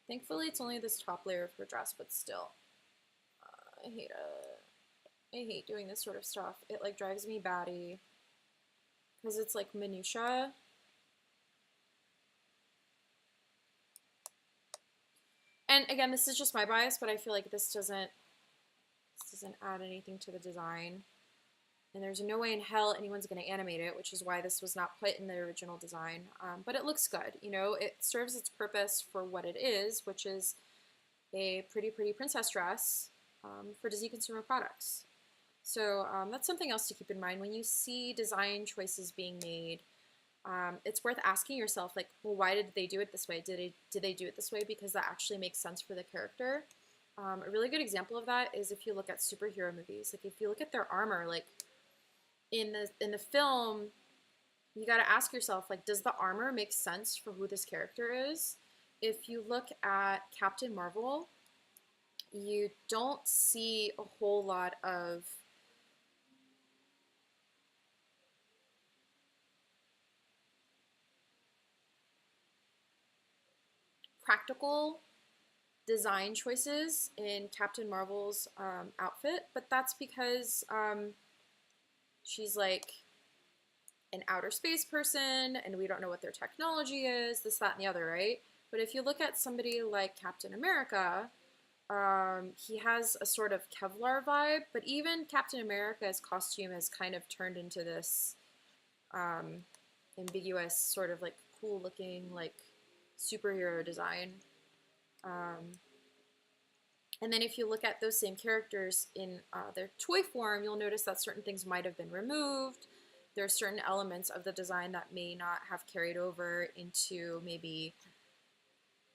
Thankfully, it's only this top layer of her dress, but still, I hate it. I hate doing this sort of stuff. It like drives me batty because it's like minutia. And again, this is just my bias, but I feel like this doesn't add anything to the design. And there's no way in hell anyone's going to animate it, which is why this was not put in the original design. But it looks good. You know, it serves its purpose for what it is, which is a pretty princess dress for Disney consumer products. So that's something else to keep in mind when you see design choices being made. It's worth asking yourself, like, well, why did they do it this way? Did they do it this way because that actually makes sense for the character? A really good example of that is if you look at superhero movies. Like, if you look at their armor, like in the film, you got to ask yourself, like, does the armor make sense for who this character is? If you look at Captain Marvel, you don't see a whole lot of practical design choices in Captain Marvel's outfit, but that's because she's like an outer space person and we don't know what their technology is, this, that, and the other, right? But if you look at somebody like Captain America, he has a sort of Kevlar vibe, but even Captain America's costume has kind of turned into this ambiguous, sort of like cool looking, like superhero design. And then if you look at those same characters in their toy form, you'll notice that certain things might have been removed. There are certain elements of the design that may not have carried over into maybe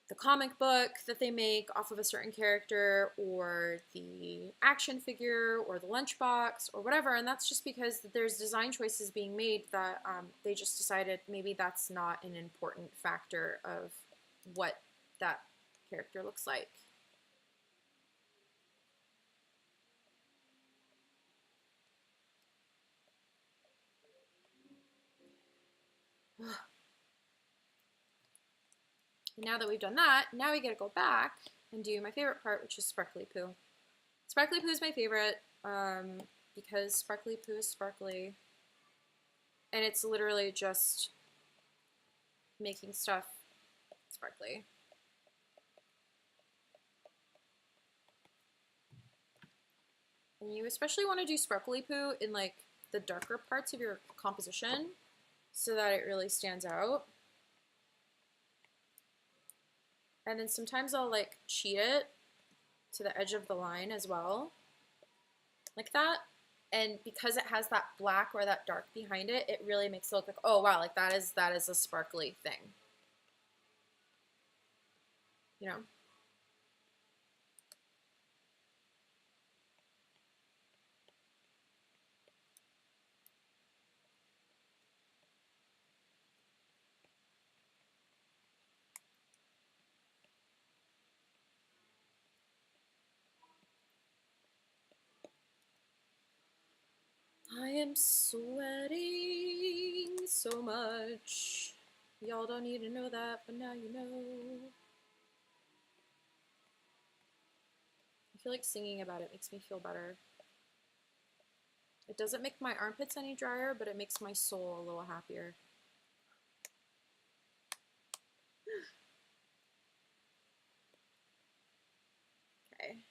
the comic book that they make off of a certain character, or the action figure, or the lunchbox, or whatever. And that's just because there's design choices being made that they just decided maybe that's not an important factor of what that character looks like. And now that we've done that, now we get to go back and do my favorite part, which is Sparkly Poo. Sparkly Poo is my favorite because Sparkly Poo is sparkly. And it's literally just making stuff sparkly. And you especially want to do Sparkly Poo in like the darker parts of your composition so that it really stands out. And then sometimes I'll like cheat it to the edge of the line as well, like that. And because it has that black or that dark behind it, it really makes it look like, oh wow, like that is a sparkly thing. You know? I am sweating so much. Y'all don't need to know that, but now you know. I feel like singing about it makes me feel better. It doesn't make my armpits any drier, but it makes my soul a little happier. Okay.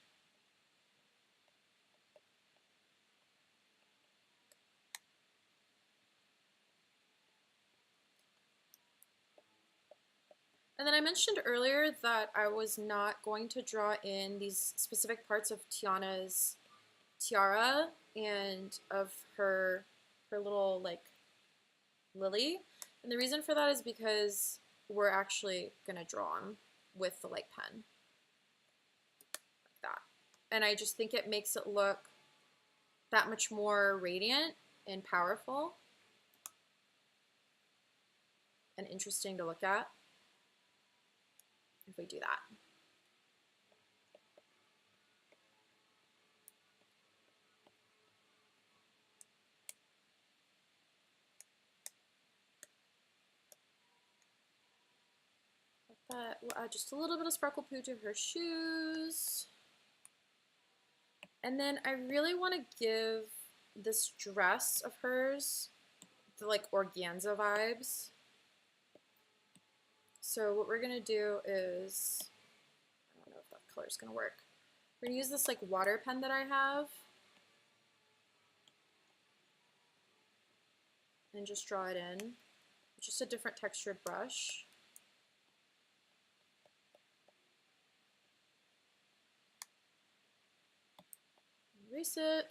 And then I mentioned earlier that I was not going to draw in these specific parts of Tiana's tiara and of her little like lily. And the reason for that is because we're actually gonna draw them with the light pen. Like that. And I just think it makes it look that much more radiant and powerful and interesting to look at if we do that. But we'll add just a little bit of Sparkle Poo to her shoes. And then I really want to give this dress of hers the like organza vibes. So what we're gonna do is, I don't know if color is gonna work. We're gonna use this like water pen that I have and just draw it in. Just a different textured brush. Erase it.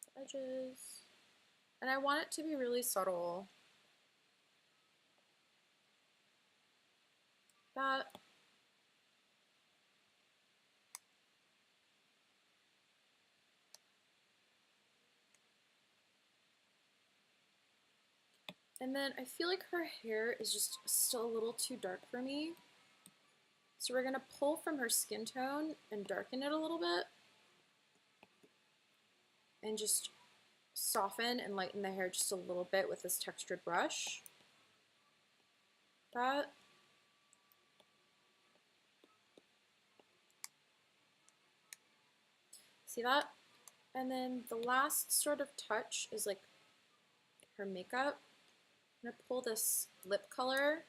The edges. And I want it to be really subtle. That. And then I feel like her hair is just still a little too dark for me. So we're gonna pull from her skin tone and darken it a little bit. And just soften and lighten the hair just a little bit with this textured brush. That. See that? And then the last sort of touch is like her makeup. I'm gonna pull this lip color.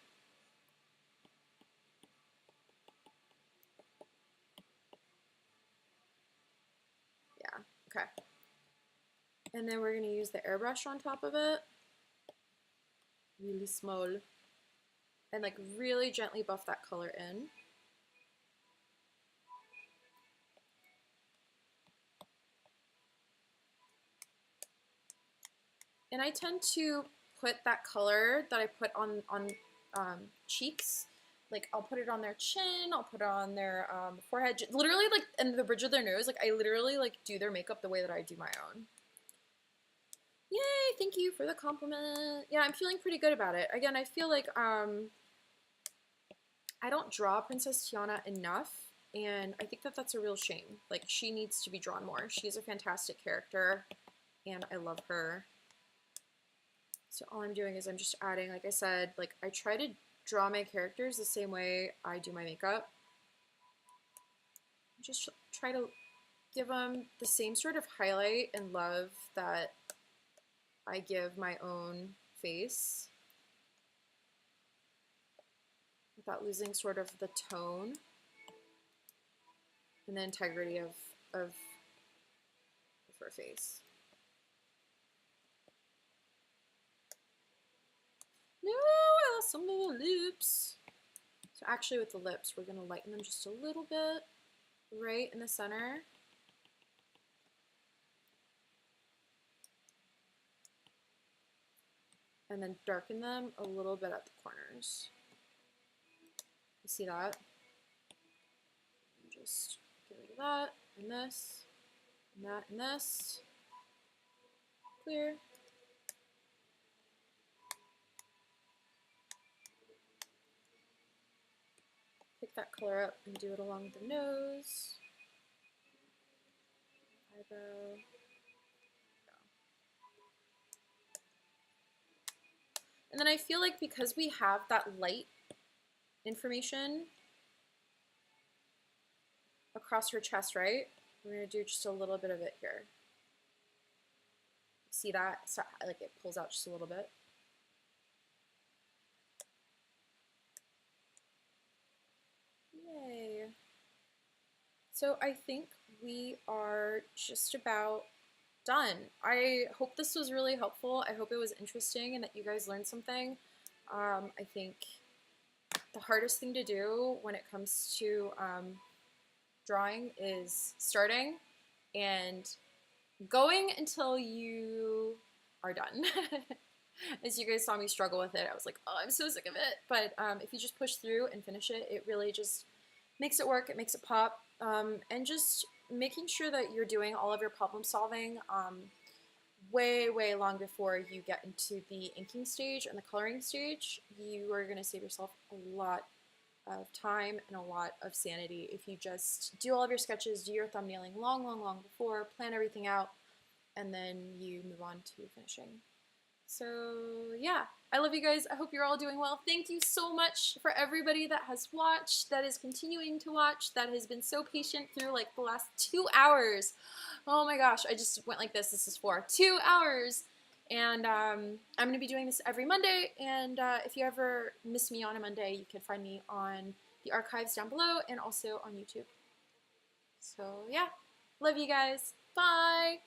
Yeah, okay. And then we're gonna use the airbrush on top of it. Really small. And like really gently buff that color in. And I tend to put that color that I put on cheeks, like I'll put it on their chin, I'll put it on their forehead, literally like in the bridge of their nose. Like I literally like do their makeup the way that I do my own. Yay, thank you for the compliment. Yeah, I'm feeling pretty good about it. Again, I feel like I don't draw Princess Tiana enough, and I think that that's a real shame. Like she needs to be drawn more. She's a fantastic character, and I love her. So all I'm doing is I'm just adding, like I said, like I try to draw my characters the same way I do my makeup. Just try to give them the same sort of highlight and love that I give my own face, without losing sort of the tone and the integrity of her face. No, I lost some of the lips. So actually with the lips, we're gonna lighten them just a little bit right in the center. And then darken them a little bit at the corners. You see that? And just get rid of that, and this, and that, and this. Clear. Pick that color up and do it along the nose, eyebrow. And then I feel like because we have that light information across her chest, right? We're gonna do just a little bit of it here. See that? So, like it pulls out just a little bit. Yay. So I think we are just about done. I hope this was really helpful. I hope it was interesting and that you guys learned something. I think the hardest thing to do when it comes to drawing is starting and going until you are done. As you guys saw me struggle with it, I was like, oh, I'm so sick of it. But if you just push through and finish it, it really just makes it work, it makes it pop, and just making sure that you're doing all of your problem solving way, way long before you get into the inking stage and the coloring stage. You are going to save yourself a lot of time and a lot of sanity if you just do all of your sketches, do your thumbnailing long, long, long before, plan everything out, and then you move on to finishing. So yeah, I love you guys. I hope you're all doing well. Thank you so much for everybody that has watched, that is continuing to watch, that has been so patient through like the last 2 hours. Oh my gosh, I just went like this. This is for 2 hours. And I'm going to be doing this every Monday. And if you ever miss me on a Monday, you can find me on the archives down below and also on YouTube. So yeah, love you guys. Bye.